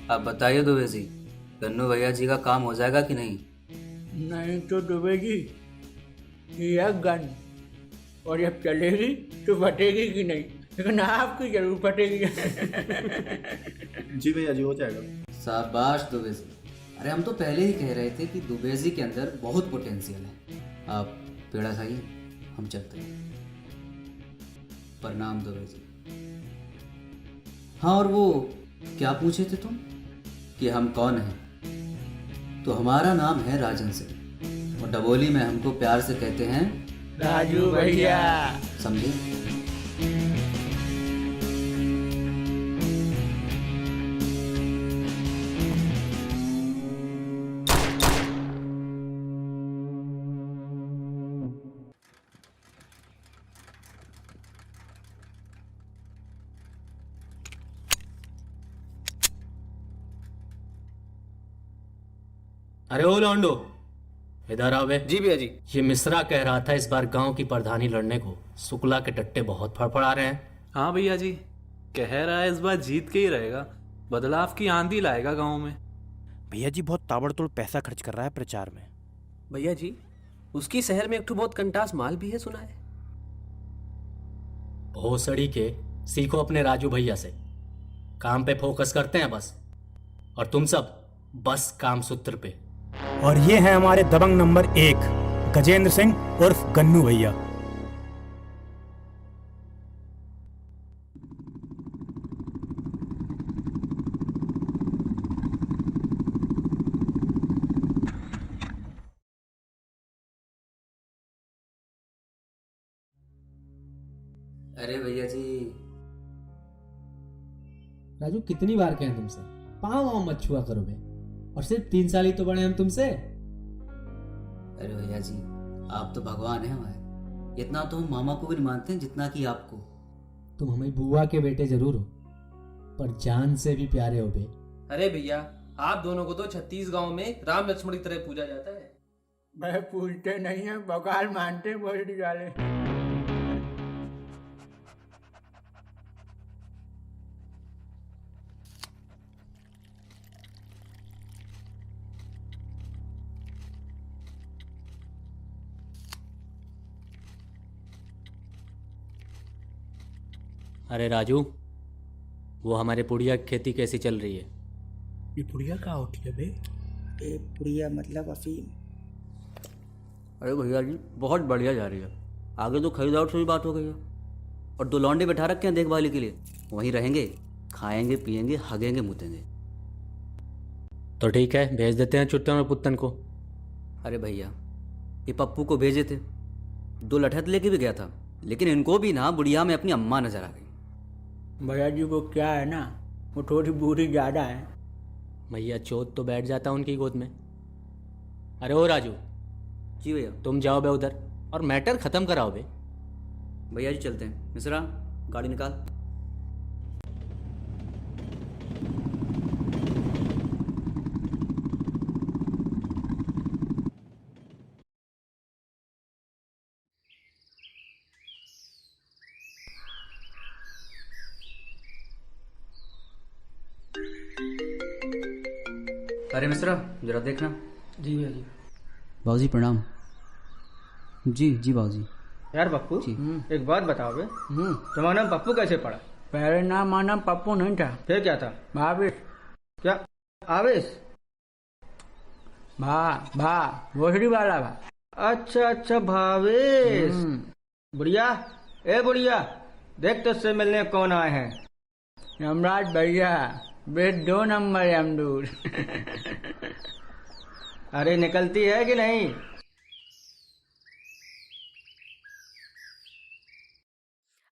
अब बताइए दुबे जी, गन्नू भैया जी का काम हो जाएगा कि नहीं? नहीं तो दुबे जी, यह गन और जब चलेगी तो फटेगी कि नहीं, लेकिन आपकी जरूर फटेगी। जी भैया जी हो जाएगा। शाबाश दुबे जी। अरे हम तो पहले ही कह रहे थे कि दुबे जी के अंदर बहुत पोटेंशियल है। आप पेड़ा खाइए, हम चलते हैं। प्रणाम दुबे जी। हाँ, और वो क्या पूछे थे तुम कि हम कौन हैं? तो हमारा नाम है राजन सिंह और डबोली में हमको प्यार से कहते हैं राजू भैया। समझे? अरे ओ लौंडो, इधर आओ बे। जी भैया जी। ये मिश्रा कह रहा था इस बार गांव की प्रधानी लड़ने को शुक्ला के टट्टे बहुत फड़फड़ा रहे हैं। हाँ भैया जी, कह रहा है इस बार जीत के ही रहेगा, बदलाव की आंधी लाएगा गांव में। भैया जी बहुत ताबड़तोड़ पैसा खर्च कर रहा है प्रचार में। भैया जी, उसकी शहर में एक ठो बहुत कंटास माल भी है सुना है। भोसड़ी के सीखो अपने राजू भैया से, काम पे फोकस करते हैं बस, और तुम सब बस काम सूत्र पे। और ये है हमारे दबंग नंबर 1 गजेंद्र सिंह उर्फ गन्नू भैया। अरे भैया जी, राजू कितनी बार कहें तुमसे, पाँव वाँव मत छुआ करो बे, और सिर्फ 3 साल ही तो बड़े हम तुमसे। अरे भैया जी, आप तो भगवान हैं हमारे। इतना तो हम मामा को भी नहीं मानते हैं जितना कि आपको। तुम हमें बुआ के बेटे जरूर हो, पर जान से भी प्यारे हो बे। अरे भैया, आप दोनों को तो 36 गांव में राम लक्ष्मण की तरह पूजा जाता है। वह पूछते नहीं है, बगाल मानते बोल डाले। अरे राजू, वो हमारे पुड़िया की खेती कैसी चल रही है? ये पुड़िया कहाँ होती है बे? ये पुड़िया मतलब अफीम। अरे भैया जी, बहुत बढ़िया जा रही है। आगे तो खरीदार से भी बात हो गई है, और 2 लौंडे बैठा रखे हैं देखभाली के लिए। वहीं रहेंगे, खाएंगे पिएंगे हगेंगे मुतेंगे। तो ठीक है, भेज देते हैं चुट्टन और पुत्तन को। अरे भैया, ये पप्पू को भेजे थे, 2 लठत लेके भी गया था, लेकिन इनको भी ना बुढ़िया में अपनी अम्मा नजर आ गई। भैया जी वो क्या है ना, वो थोड़ी बूढ़ी ज्यादा है। भैया चोट तो बैठ जाता उनकी गोद में। अरे ओ राजू। जी भैया। तुम जाओ बे उधर और मैटर खत्म कराओ बे। भैया जी चलते हैं। मिश्रा, गाड़ी निकाल। अरे मिश्रा, जरा देखना। जी भैया जी। बाबूजी प्रणाम। जी जी बाबूजी। यार पप्पू, एक बात बताओ बे, तुम्हारा नाम पप्पू कैसे पड़ा? पहले नाम हमारा नाम पप्पू नहीं था। फिर क्या था? भावेश। क्या आवेश? भोसड़ी वाला भा। अच्छा अच्छा, भावेश। बुढ़िया, ए बुढ़िया, देख तुझसे मिलने कौन आए हैं। यमराज भैया, बेट 2 नंबर यमदूत। अरे निकलती है कि नहीं?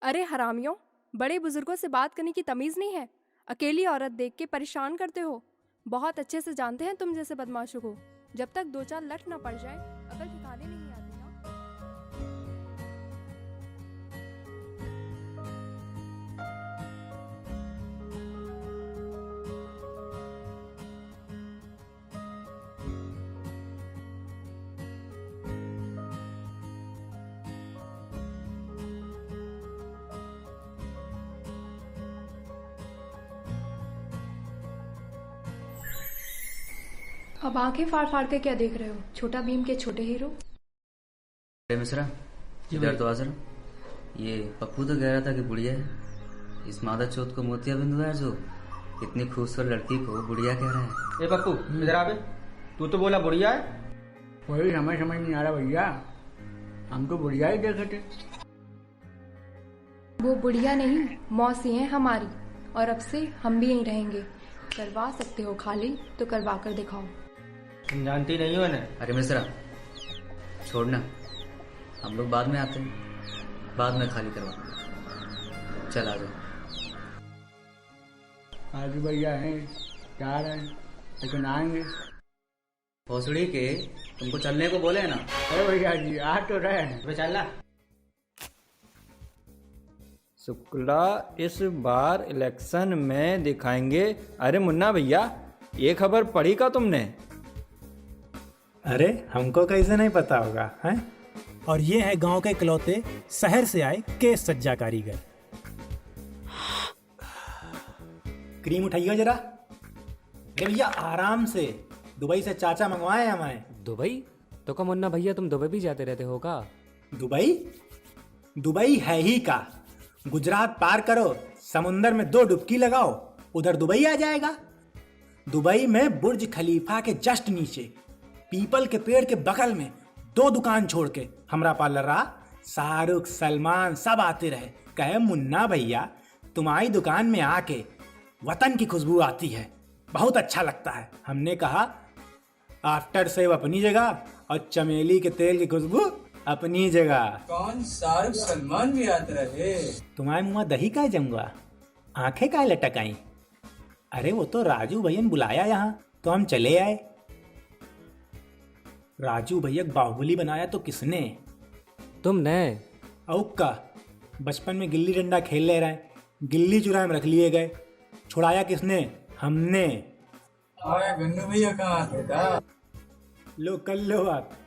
अरे हरामियों, बड़े बुजुर्गों से बात करने की तमीज नहीं है। अकेली औरत देख के परेशान करते हो। बहुत अच्छे से जानते हैं तुम जैसे बदमाशों को। जब तक 2-4 लठ ना पड़ जाए, अकल ठिकाने नहीं आती ना। अब आंखें फाड़ फाड़ के क्या देख रहे हो? छोटा भीम के छोटे हीरो। अरे मिश्रा, इधर तो आ जरा। ये पप्पू तो कह रहा था कि बुढ़िया है। इस मादा चौथ को मोतिया बिंदु है, जो इतनी खूबसूरत लड़की को बुढ़िया कह रहा है। ए पप्पू, इधर आ बे। तू तो बोला बुढ़िया है। वही समझ नहीं आ रहा भैया, हम तो बुढ़िया ही देखे थे। वो बुढ़िया नहीं, मौसी है हमारी, और अब से हम भी यहीं रहेंगे। करवा सकते हो खाली तो करवा कर दिखाओ। तुम जानती नहीं हो ना। अरे मिश्रा, छोड़ना, हम लोग बाद में आते हैं, बाद में खाली करवा। चल आ जाओ। आज भैया हैं, जा रहे हैं, लेकिन आएंगे। भोसड़ी के तुमको चलने को बोले ना। अरे भैया जी आ तो रहे हैं। वे चलना। शुक्ला इस बार इलेक्शन में दिखाएंगे। अरे मुन्ना भैया, ये खबर पढ़ी का तुमने? अरे हमको कैसे नहीं पता होगा, हैं? और ये है गांव के इकलौते शहर से आए केस सज्जा कारीगर। क्रीम उठाइए जरा। अरे भैया आराम से, दुबई से चाचा मंगवाए हमारे। दुबई? तो क्या मुन्ना भैया तुम दुबई भी जाते रहते हो का? दुबई? दुबई है ही का। गुजरात पार करो, समुंदर में 2 डुबकी लगाओ, उधर दुबई आ जाएगा। दुबई में बुर्ज खलीफा के जस्ट नीचे पीपल के पेड़ के बगल में 2 दुकान छोड़ के हमरा पार्लर रहा। शाहरुख, सलमान सब आते रहे, कहे मुन्ना भैया तुम्हारी दुकान में आके वतन की खुशबू आती है, बहुत अच्छा लगता है। हमने कहा आफ्टर सेव अपनी जगह और चमेली के तेल की खुशबू अपनी जगह। कौन शाहरुख सलमान भी आते रहे? तुम्हारे मुँह दही का जमगा, आंखें का लटक आई। अरे वो तो राजू भैया ने बुलाया यहाँ तो हम चले आए। राजू भैया बाहुबली बनाया तो किसने? तुमने। औका बचपन में गिल्ली डंडा खेल ले रहे, गिल्ली चुराए में रख लिए गए, छुड़ाया किसने? हमने। गन्नू भैया कहाँ आते था? लो कर लो बात।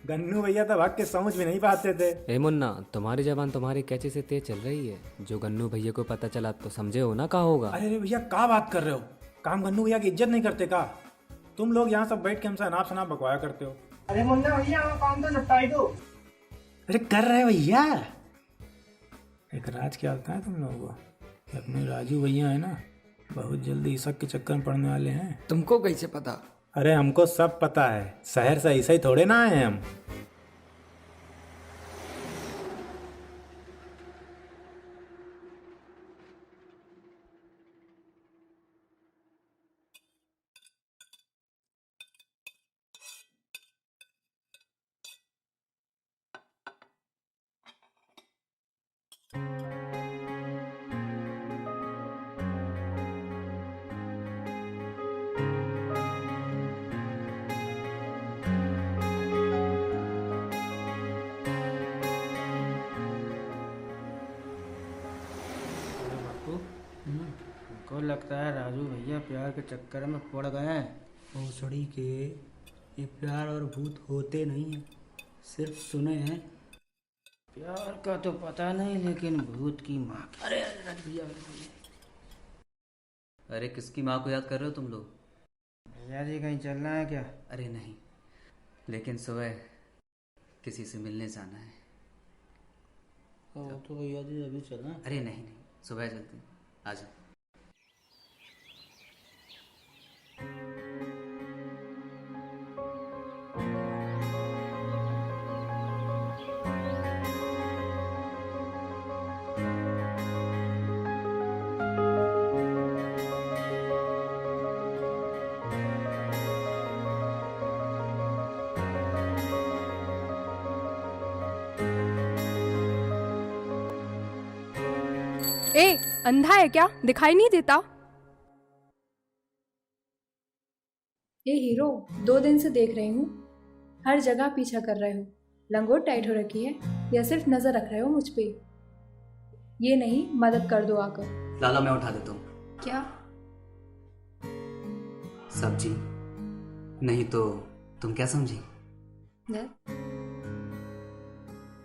गन्नू भैया तो भाग के समझ में नहीं पाते थे। ए मुन्ना, तुम्हारी जबान तुम्हारी कैचे से तेज चल रही है। जो गन्नू भैया को पता चला तो समझे हो ना का होगा। अरे भैया क्या बात कर रहे हो? काम गन्नू भैया की इज्जत नहीं करते का? तुम लोग यहाँ सब बैठ के हमसे अनाप शनाप बकवाया करते हो। अरे मुन्ना भैया काम तो निपटाई दो। अरे कर रहे भैया। एक राज क्या होता है तुम लोगों को कि अपने राजू भैया है ना, बहुत जल्दी इसक के चक्कर में पड़ने वाले हैं। तुमको कैसे पता? अरे हमको सब पता है, शहर से ऐसे ही थोड़े ना आए हैं हम। हमको लगता है राजू भैया प्यार के चक्कर में पड़ गए हैं। भोसड़ी के ये प्यार और भूत होते नहीं हैं, सिर्फ सुने हैं। प्यार का तो पता नहीं, लेकिन भूत की माँ की। अरे भैया, अरे किसकी माँ को याद कर रहे हो तुम लोग? भैया जी कहीं चलना है क्या? अरे नहीं, लेकिन सुबह किसी से मिलने जाना है। तो भैया जी अभी चलना? अरे नहीं नहीं, सुबह चलते हैं, आ जाओ। ए, अंधा है क्या? दिखाई नहीं देता? ए हीरो, 2 दिन से देख रही हूँ, हर जगह पीछा कर रहे हो। लंगोट टाइट हो रखी है या सिर्फ नजर रख रहे हो मुझ पे? ये नहीं, मदद कर दो आकर। लाला मैं उठा देता हूँ। क्या? सब्जी नहीं तो तुम क्या समझी?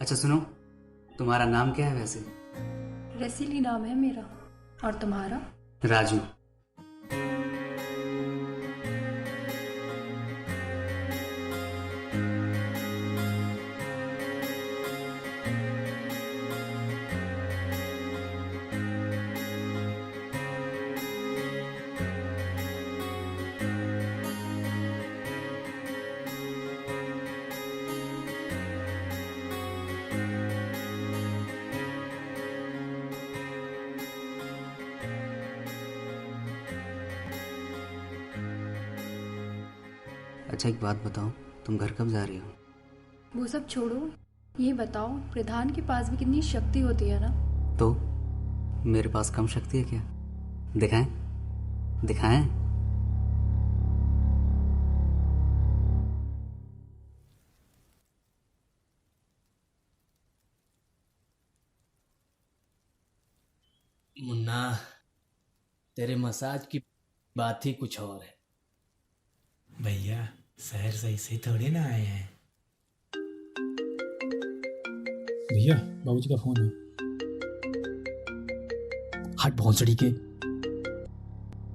अच्छा सुनो, तुम्हारा नाम क्या है वैसे? रसीली नाम है मेरा। और तुम्हारा? राजू। अच्छा एक बात बताओ, तुम घर कब जा रही हो? वो सब छोड़ो, ये बताओ प्रधान के पास भी कितनी शक्ति होती है ना? तो मेरे पास कम शक्ति है क्या? दिखाएं दिखाएं। मुन्ना, तेरे मसाज की बात ही कुछ और है। भैया शहर से ऐसे थोड़े ना आए हैं। भैया बाबूजी का फोन है। हट भौंसड़ी के।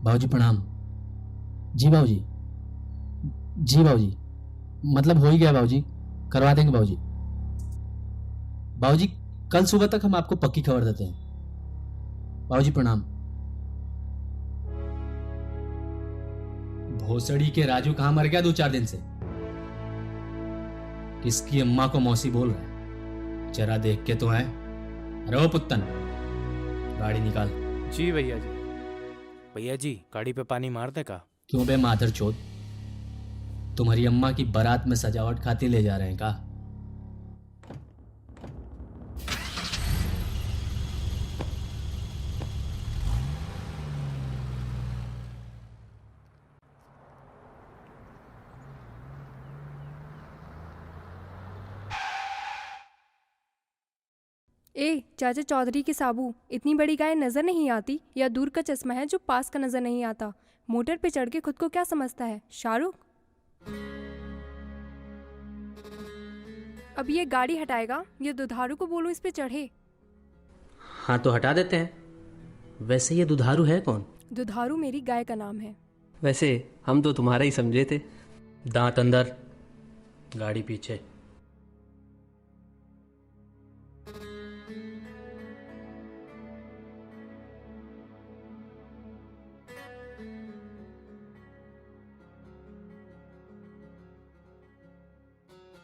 बाबूजी प्रणाम। जी बाबूजी। जी बाबूजी। मतलब हो ही गया बाबूजी, करवा देंगे बाबूजी। बाबूजी कल सुबह तक हम आपको पक्की खबर देते हैं। बाबूजी प्रणाम। भोसड़ी के राजू कहां मर गया 2-4 दिन से? किसकी अम्मा को मौसी बोल रहा है? जरा देख के तो है। अरे ओ पुत्तन, गाड़ी निकाल। जी भैया जी। भैया जी गाड़ी पे पानी मार दे का? क्यों बे माधर चोद, तुम्हारी अम्मा की बारात में सजावट खाती ले जा रहे हैं का? ए चाचा चौधरी की साबू, इतनी बड़ी गाय नजर नहीं आती या दूर का चश्मा है जो पास का नजर नहीं आता? मोटर पे चढ़ के खुद को क्या समझता है, शाहरुख? अब ये गाड़ी हटाएगा या दुधारू को बोलो इस पे चढ़े? हाँ तो हटा देते हैं। वैसे ये दुधारू है कौन? दुधारू मेरी गाय का नाम है। वैसे हम तो तुम्हारा ही समझे थे। दांत अंदर, गाड़ी पीछे।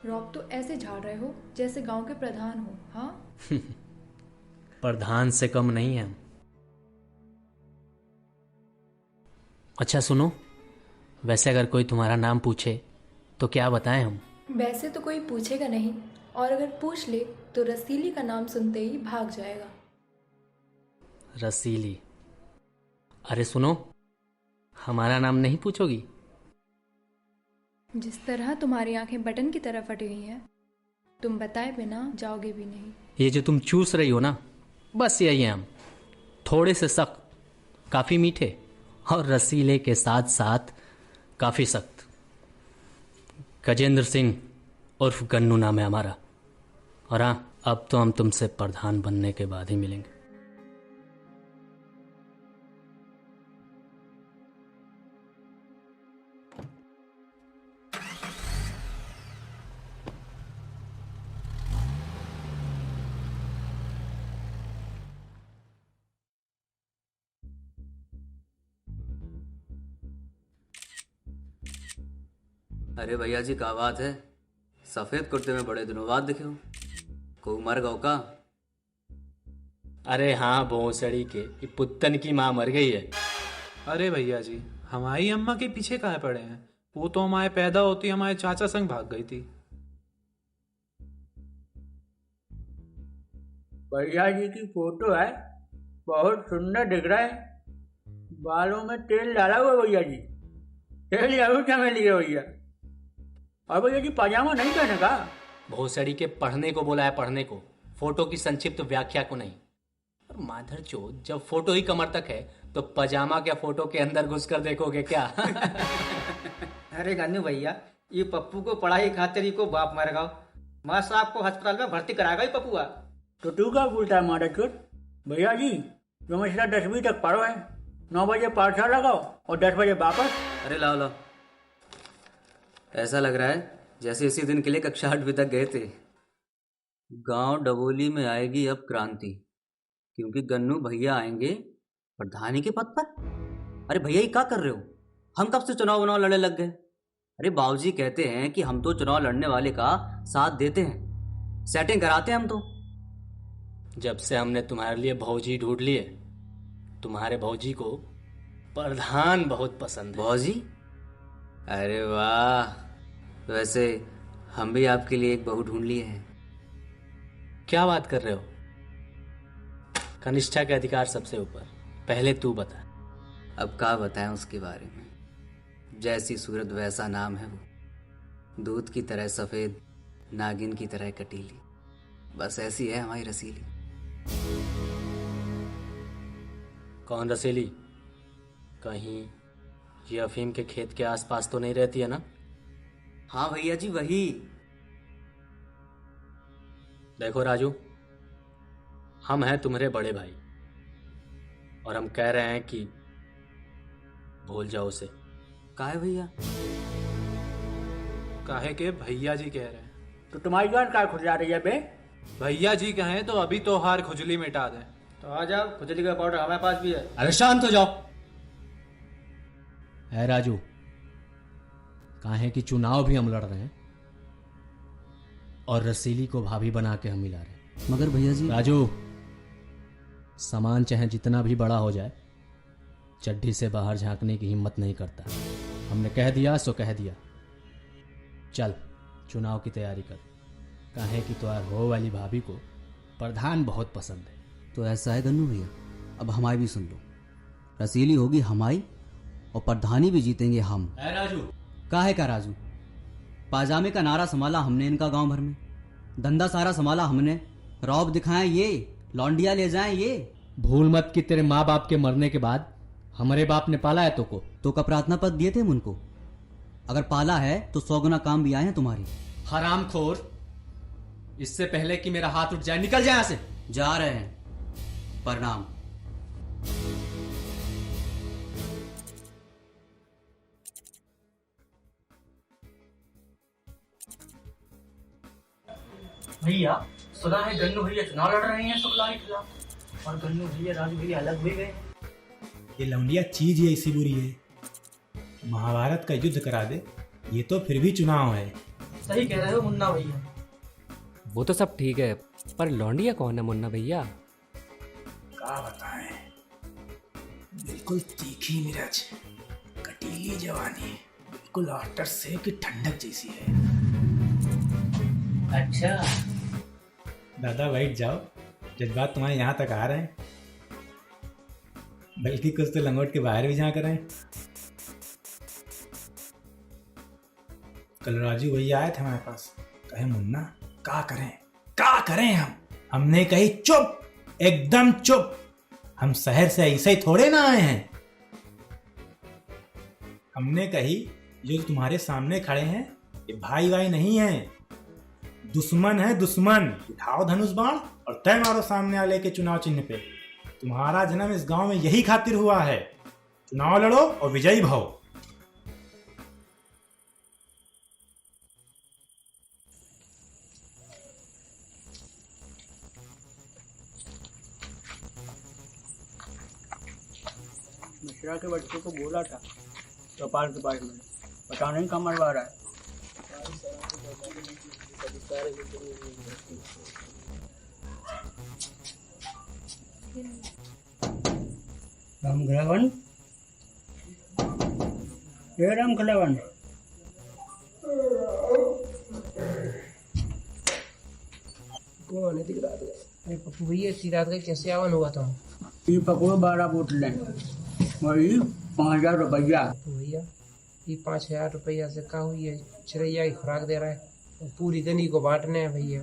रॉक तो ऐसे झाड़ रहे हो जैसे गांव के प्रधान हो। हाँ प्रधान से कम नहीं है हम। अच्छा सुनो, वैसे अगर कोई तुम्हारा नाम पूछे तो क्या बताएं हम? वैसे तो कोई पूछेगा नहीं, और अगर पूछ ले तो रसीली का नाम सुनते ही भाग जाएगा। रसीली? अरे सुनो, हमारा नाम नहीं पूछोगी? जिस तरह तुम्हारी आंखें बटन की तरह फटी हुई हैं, तुम बताए बिना जाओगे भी नहीं। ये जो तुम चूस रही हो ना, बस यही है हम। थोड़े से सख्त, काफी मीठे, और रसीले के साथ साथ काफी सख्त। गजेंद्र सिंह उर्फ गन्नू नाम है हमारा। और हाँ, अब तो हम तुमसे प्रधान बनने के बाद ही मिलेंगे। अरे भैया जी क्या बात है, सफेद कुर्ते में बड़े दिनों बाद दिखे हो। को मर गौ का? अरे हाँ, भोसड़ी के ये पुत्तन की माँ मर गई है। अरे भैया जी हमारी अम्मा के पीछे कहाँ पड़े हैं? वो तो हमारे पैदा होती हमारे चाचा संग भाग गई थी। भैया जी की फोटो है, बहुत सुंदर दिख रहा है। बालों में तेल डाला हुआ भैया जी, तेल जरूर चमेली है भैया। और भैया जी पजामा नहीं पहने का? भोसड़ी के पढ़ने को बोला है, पढ़ने को, फोटो की संक्षिप्त व्याख्या को नहीं। और माधर चोद, जब फोटो ही कमर तक है तो पजामा क्या फोटो के अंदर घुसकर देखोगे क्या? अरे गन्नू भैया, ये पप्पू को पढ़ाई खातिर ही को बाप मर गओ। माँ साहब को अस्पताल में भर्ती कराएगा ही पप्पुआ। तो तू क्या बोलता है मारा चोट? भैया जी तुम इसका 10वीं तक पढ़ो है, 9 बजे पाठशाला लगाओ और 10 बजे वापस। अरे लाओ लाओ, ऐसा लग रहा है जैसे इसी दिन के लिए कक्षा 8वीं तक गए थे। गांव डबोली में आएगी अब क्रांति, क्योंकि गन्नू भैया आएंगे प्रधानी के पद पर। अरे भैया ये क्या कर रहे हो? हम कब से चुनाव लड़ने लग गए? अरे बाबूजी कहते हैं कि हम तो चुनाव लड़ने वाले का साथ देते हैं, सेटिंग कराते हैं हम तो। जब से हमने तुम्हारे लिए भौजी ढूंढ लिए, तुम्हारे भौजी को प्रधान बहुत पसंद है। भौजी? अरे वाह, वैसे हम भी आपके लिए एक बहू ढूंढ लिए हैं। क्या बात कर रहे हो? कनिष्ठा के अधिकार सबसे ऊपर। पहले तू बता। अब क्या बताएं उसके बारे में? जैसी सूरत वैसा नाम है वो, दूध की तरह सफेद, नागिन की तरह कटीली, बस ऐसी है हमारी रसीली। कौन रसीली? कहीं ये अफीम के खेत के आसपास तो नहीं रहती है ना? हाँ भैया जी वही। देखो राजू, हम हैं तुम्हारे बड़े भाई, और हम कह रहे हैं कि भूल जाओ उसे। का है भैया? काहे के भैया जी कह रहे हैं। तो तुम्हारी जान क्या खुजला रही है बे? भैया जी कहें तो अभी त्योहार खुजली मिटा दें। तो आ जाओ, खुजली का पाउडर हमारे पास भी है। अरे शांत हो जाओ। है राजू, काहे कि चुनाव भी हम लड़ रहे हैं और रसीली को भाभी बना के हम मिला रहे हैं। मगर भैया जी राजू, सामान चाहे जितना भी बड़ा हो जाए, चड्ढी से बाहर झांकने की हिम्मत नहीं करता। हमने कह दिया सो कह दिया। चल चुनाव की तैयारी कर, काहे कि तो हो वाली भाभी को प्रधान बहुत पसंद है। तो ऐसा है गन्नू भैया, अब हमारी भी सुन लो। रसीली होगी हमारी और प्रधानी भी जीतेंगे हम। है राजू? काहे का राजू? पाजामे का नारा संभाला हमने इनका गांव भर में, धंधा सारा संभाला हमने, रौब दिखाएं ये, लौंडिया ले जाएं ये। भूल मत कि तेरे माँ बाप के मरने के बाद हमारे बाप ने पाला है तो को। तो का प्रार्थना पत्र दिए थे हम उनको, अगर पाला है तो 100 गुना काम भी आए हैं तुम्हारी। हरामखोर, इससे पहले कि मेरा हाथ उठ जाए निकल जाए यहाँ से। जा रहे हैं, प्रणाम। भैया सुना है गन्नू भैया चुनाव लड़ रहे हैं शुक्ला के खिलाफ, और गन्नू भैया राजू भैया अलग भी गए। ये लौंडिया चीज ही ऐसी बुरी है, महाभारत का युद्ध करा दे, ये तो फिर भी चुनाव है। सही कह रहे हो मुन्ना भैया। वो तो सब ठीक है, पर लौंडिया कौन है मुन्ना भैया? क्या बताएं, बिल्कुल तीखी मिर्च, कटीली जवानी, बिल्कुल आफ्टर सेव की ठंडक जैसी है। अच्छा दादा बैठ जाओ, जज्बात तुम्हारे यहाँ तक आ रहे हैं, बल्कि कुछ तो लंगोट के बाहर भी झांक रहे हैं। कल राजू भैया आए थे हमारे पास, कहे मुन्ना क्या करें हमने कही चुप, एकदम चुप, हम शहर से ऐसे ही थोड़े ना आए हैं। हमने कही जो तुम्हारे सामने खड़े हैं ये भाई भाई नहीं है, दुश्मन है दुश्मन। उठाओ धनुष बाण और तय मारो सामने वाले के चुनाव चिन्ह पे। तुम्हारा जन्म इस गांव में यही खातिर हुआ है, चुनाव लड़ो और विजयी भव। मिश्रा के बच्चों को बोला था चौपाल के पास में, पता नहीं कहाँ मरवा रहा है। राम खिलावन, ये राम खिलावन, कौन है दिख रहा है? अरे पप्पू भैया इतनी रात का कैसे आवन हुआ था? ये पकड़ो 12 बोतलें, वही 5000 रुपया। भैया ये 5000 रुपया से क्या हुई है? चिड़ैया की खुराक दे रहा है, और पूरी गली को बांटने हैं भैया।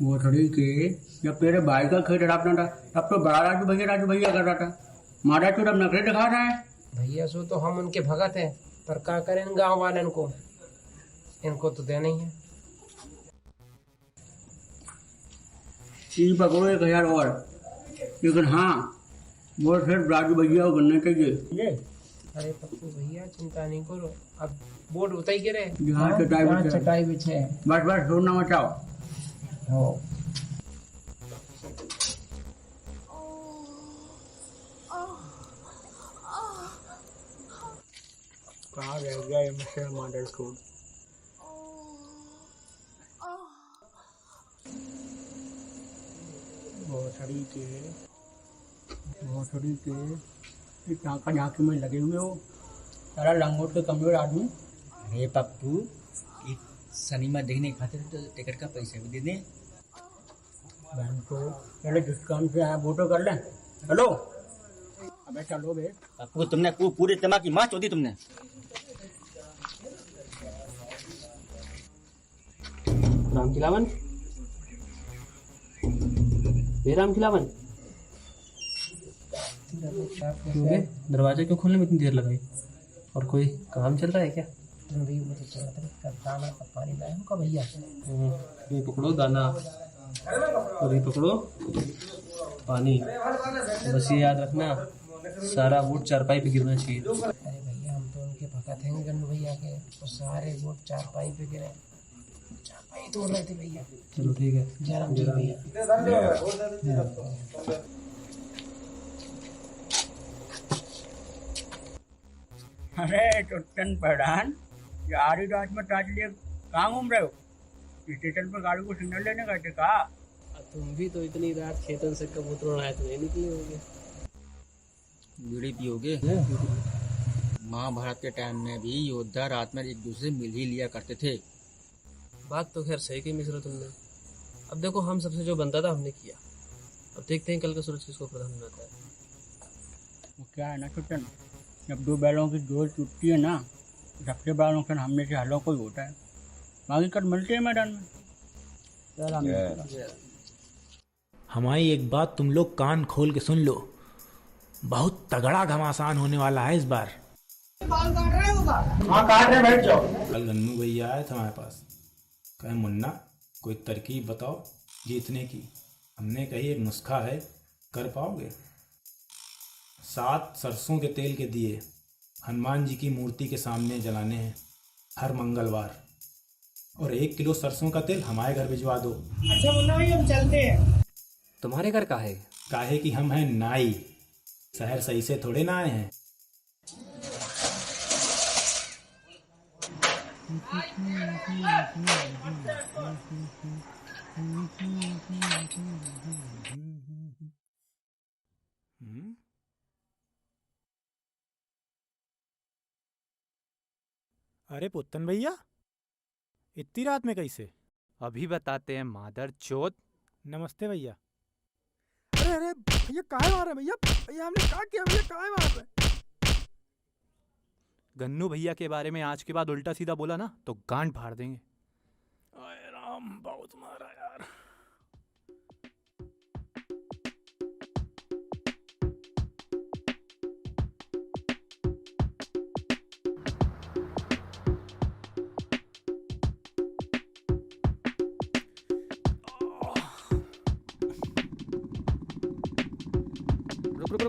वो थोड़ी के जब तेरे भाई का खेत रखना था तब तो बड़ा राजू भैया कर रहा था, मारा चोर अब नखरे दिखा रहा है। भैया सो तो हम उनके भगत हैं, पर क्या करें गांव वाले को, इनको तो देना ही है। चीज पकड़ो 1000 और, लेकिन हाँ वो सिर्फ राजू भैया को बनना चाहिए। अरे पप्पू भैया चिंता नहीं करो, अब बोर्ड बताई के रहे चटाई बिछे, बस शोर ना मचाओ। कहाँ रह गया ये मिस्टर मॉडल कोड? भोसड़ी के टाँका झाँकी में लगे हुए हो, सारा लंगोट के कमजोर आदमी। अरे पप्पू सिनेमा देखने खातिर तो टिकट का पैसा भी दे दें। बहन को पहले डिस्काउंट से आया वोटो कर लें। चलो अबे चलो बे। पप्पू तुमने पूरे दिमाग की माँ चोदी तुमने। राम खिलावन, राम खिलावन, दरवाजा क्यों खोलने में इतनी देर लगाई? और कोई काम चल रहा है क्या? पानी लाया का भैया। ये पकड़ो दाना और ये पकड़ो पानी, बस ये याद रखना सारा वोट चारपाई पे गिरना चाहिए। अरे भैया हम तो उनके भगत हैं गन्नू भैया के और सारे वोट चारपाई पे गिरे। चारपाई तोड़ रहे थे भैया। चलो ठीक है, जयराम जी भैया। अरे टुट्टन प्रधान, ये आधी रात में ताज लिए कहाँ घूम रहे हो? स्टेशन पर गाड़ी को सिग्नल लेने गए थे कहा? तुम भी तो इतनी रात खेतन से कबूतर उड़ाए तो नहीं निकले होंगे। बीड़ी पियोगे? महाभारत के टाइम में भी योद्धा रात में एक दूसरे से मिल ही लिया करते थे। बात तो खैर सही की मिश्रा तुमने। अब देखो, हम सबसे जो बनता था हमने किया। अब देखते हैं कल का सूरज किसको प्रधान बनाता है। वो क्या है ना टुट्टन, जब दो बैलों की जोड़ टूटती है ना, सबसे बड़ा नुकसान हमने से हलों को ही होता है। बाकी कल मिलते हैं मैदान में। हमारी एक बात तुम लोग कान खोल के सुन लो, बहुत तगड़ा घमासान होने वाला है इस बार। बाल काट रहे होगा? हाँ काट रहे, बैठ जाओ। कल गन्नू भैया आए थे हमारे पास, कहे मुन्ना कोई तरकीब बताओ जीतने की। हमने कही एक नुस्खा है, कर पाओगे? 7 सरसों के तेल के दिए हनुमान जी की मूर्ति के सामने जलाने हैं हर मंगलवार, और 1 किलो सरसों का तेल हमारे घर भिजवा दो। अच्छा मुन्ना भाई, हम चलते हैं। तुम्हारे घर का है? काहे कि हम हैं नाई, शहर सही से थोड़े ना आए हैं। अरे पुत्तन भैया, इतनी रात में कैसे? अभी बताते हैं मादर चोद। नमस्ते भैया। अरे अरे भैया काहे मार रहे भैया? भैया हमने क्या किया भैया, काहे मार रहे? गन्नू भैया के बारे में आज के बाद उल्टा सीधा बोला ना तो गांड फाड़ देंगे। अरे राम, बहुत मारा यार।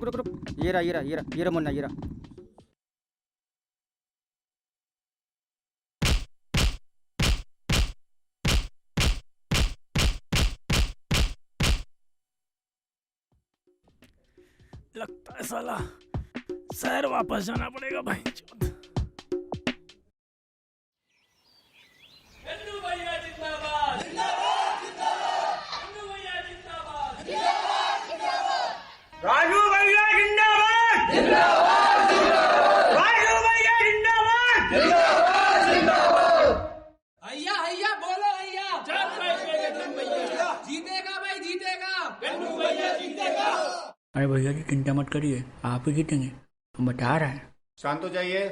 रुक। ये रहा मुन्ना, ये रहा। लगता है साला शहर वापस जाना पड़ेगा भाई। राजू भैया जिंदाबाद! राजू भैया जिंदाबाद! हैया बोलो हैया! जीतेगा भाई, जीतेगा। गन्नू भैया जीतेगा। अरे भैया जी चिंता मत करिए, आप ही जीतेंगे, हम बता रहे हैं। शांत हो जाइए।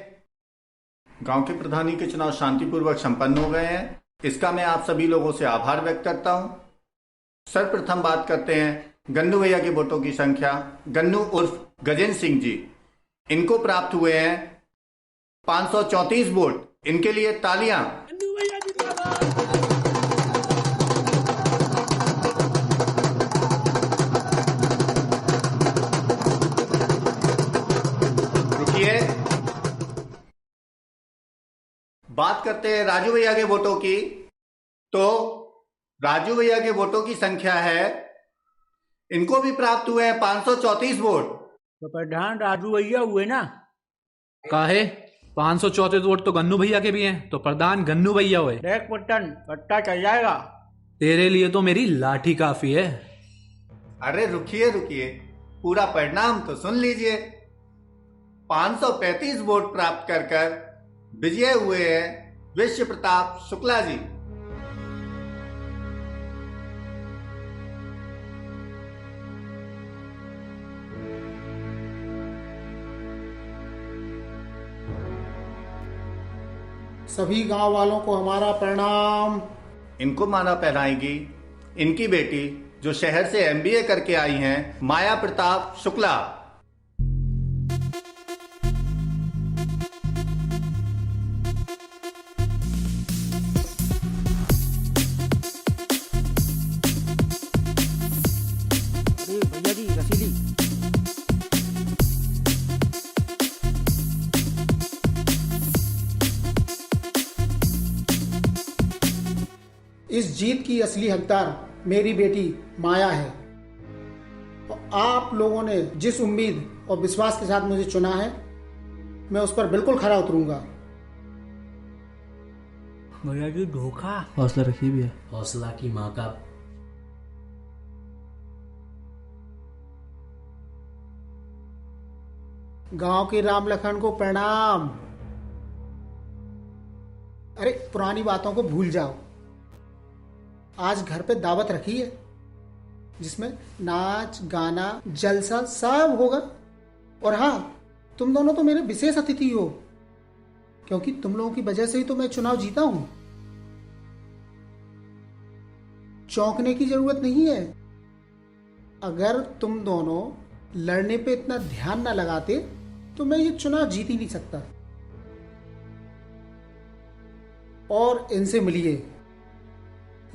गांव के प्रधानी के चुनाव शांतिपूर्वक संपन्न हो गए हैं, इसका मैं आप सभी लोगों से आभार व्यक्त करता हूं। सर्वप्रथम बात करते हैं गन्नू भैया के वोटों की संख्या। गन्नू उर्फ गजेंद्र सिंह जी, इनको प्राप्त हुए हैं 534 वोट। इनके लिए तालियां। रुकिए, बात करते हैं राजू भैया के वोटों की। तो राजू भैया के वोटों की संख्या है, इनको भी प्राप्त हुए हैं 534 वोट। तो प्रधान राजू भैया हुए ना? काहे 534 वोट तो गन्नू भैया के भी हैं, तो प्रधान गन्नू भैया हुए। देख पुट्टन, पट्टा चल जाएगा। तेरे लिए तो मेरी लाठी काफी है। अरे रुकिए, पूरा परिणाम तो सुन लीजिए। 535 वोट प्राप्त कर विजय हुए हैं विश्व प्रताप शुक्ला जी। सभी गांव वालों को हमारा प्रणाम। इनको माला पहनाएगी इनकी बेटी जो शहर से MBA करके आई हैं, माया प्रताप शुक्ला। भैया जी रसीली। इस जीत की असली हकदार मेरी बेटी माया है। और आप लोगों ने जिस उम्मीद और विश्वास के साथ मुझे चुना है, मैं उस पर बिल्कुल खरा उतरूंगा। भैया जी धोखा। हौसला रखिए भैया। हौसला की माँ का। गांव के राम लखन को प्रणाम। अरे पुरानी बातों को भूल जाओ। आज घर पे दावत रखी है जिसमें नाच गाना जलसा सब होगा। और हाँ, तुम दोनों तो मेरे विशेष अतिथि हो, क्योंकि तुम लोगों की वजह से ही तो मैं चुनाव जीता हूं। चौंकने की जरूरत नहीं है। अगर तुम दोनों लड़ने पे इतना ध्यान ना लगाते तो मैं ये चुनाव जीत ही नहीं सकता। और इनसे मिलिए,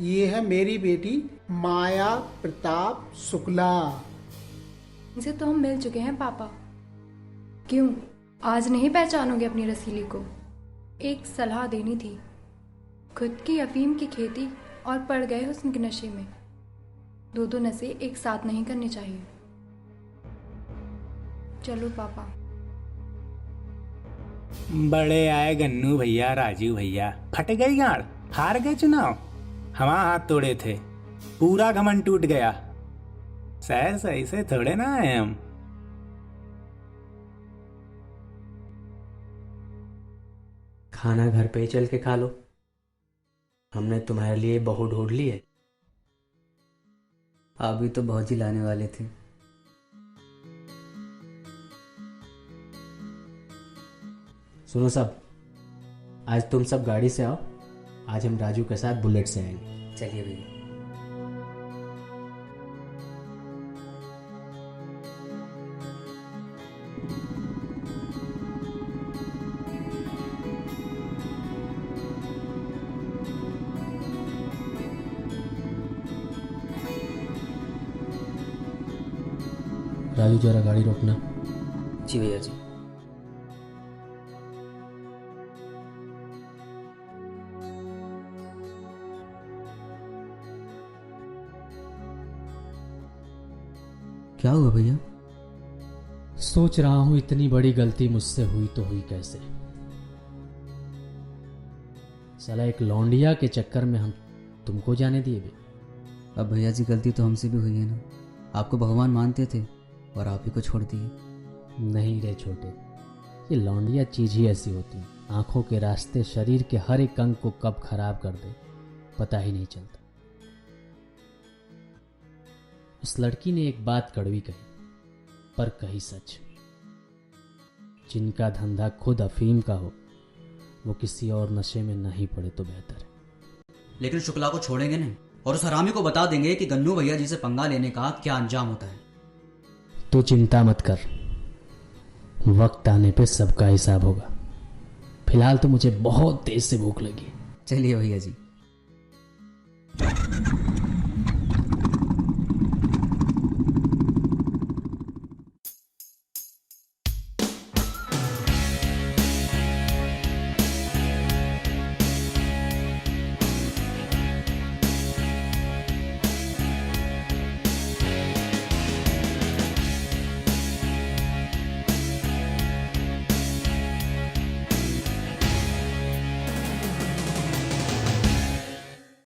ये है मेरी बेटी माया प्रताप शुक्ला। इनसे तो हम मिल चुके हैं पापा। क्यों आज नहीं पहचानोगे अपनी रसीली को? एक सलाह देनी थी। खुद की अफीम की खेती और पड़ गए हुस्न के नशे में। दो नशे एक साथ नहीं करने चाहिए। चलो पापा। बड़े आए गन्नू भैया, राजू भैया, फट गई गाड़, हार गए चुनाव। हम हाथ तोड़े थे, पूरा घमंड टूट गया। शहर सही से थोड़े ना आए हम। खाना घर पे ही चल के खा लो, हमने तुम्हारे लिए बहू ढूंढ ली है। अभी तो भौजी लाने वाले थे। सुनो सब, आज तुम सब गाड़ी से आओ। आज हम राजू के साथ बुलेट से आएंगे। चलिए भैया। राजू जरा गाड़ी रोकना। जी भैया जी। क्या हुआ भैया? सोच रहा हूं इतनी बड़ी गलती मुझसे हुई तो हुई कैसे। साला एक लौंडिया के चक्कर में हम तुमको जाने दिए भी। अब भैया जी गलती तो हमसे भी हुई है ना। आपको भगवान मानते थे और आप ही को छोड़ दिए। नहीं रे छोटे, ये लौंडिया चीज ही ऐसी होती है। आंखों के रास्ते शरीर के हर एक अंग को कब खराब कर दे पता ही नहीं चलता। उस लड़की ने एक बात कड़वी कही, पर कही सच। जिनका धंधा खुद अफीम का हो, वो किसी और नशे में नहीं पड़े तो बेहतर है। लेकिन शुक्ला को छोड़ेंगे नहीं, और उस हरामी को बता देंगे कि गन्नू भैया जी से पंगा लेने का क्या अंजाम होता है। तो चिंता मत कर, वक्त आने पे सबका हिसाब होगा। फिलहाल तो मुझे बहुत तेज से भूख लगी है। चलिए भैया जी।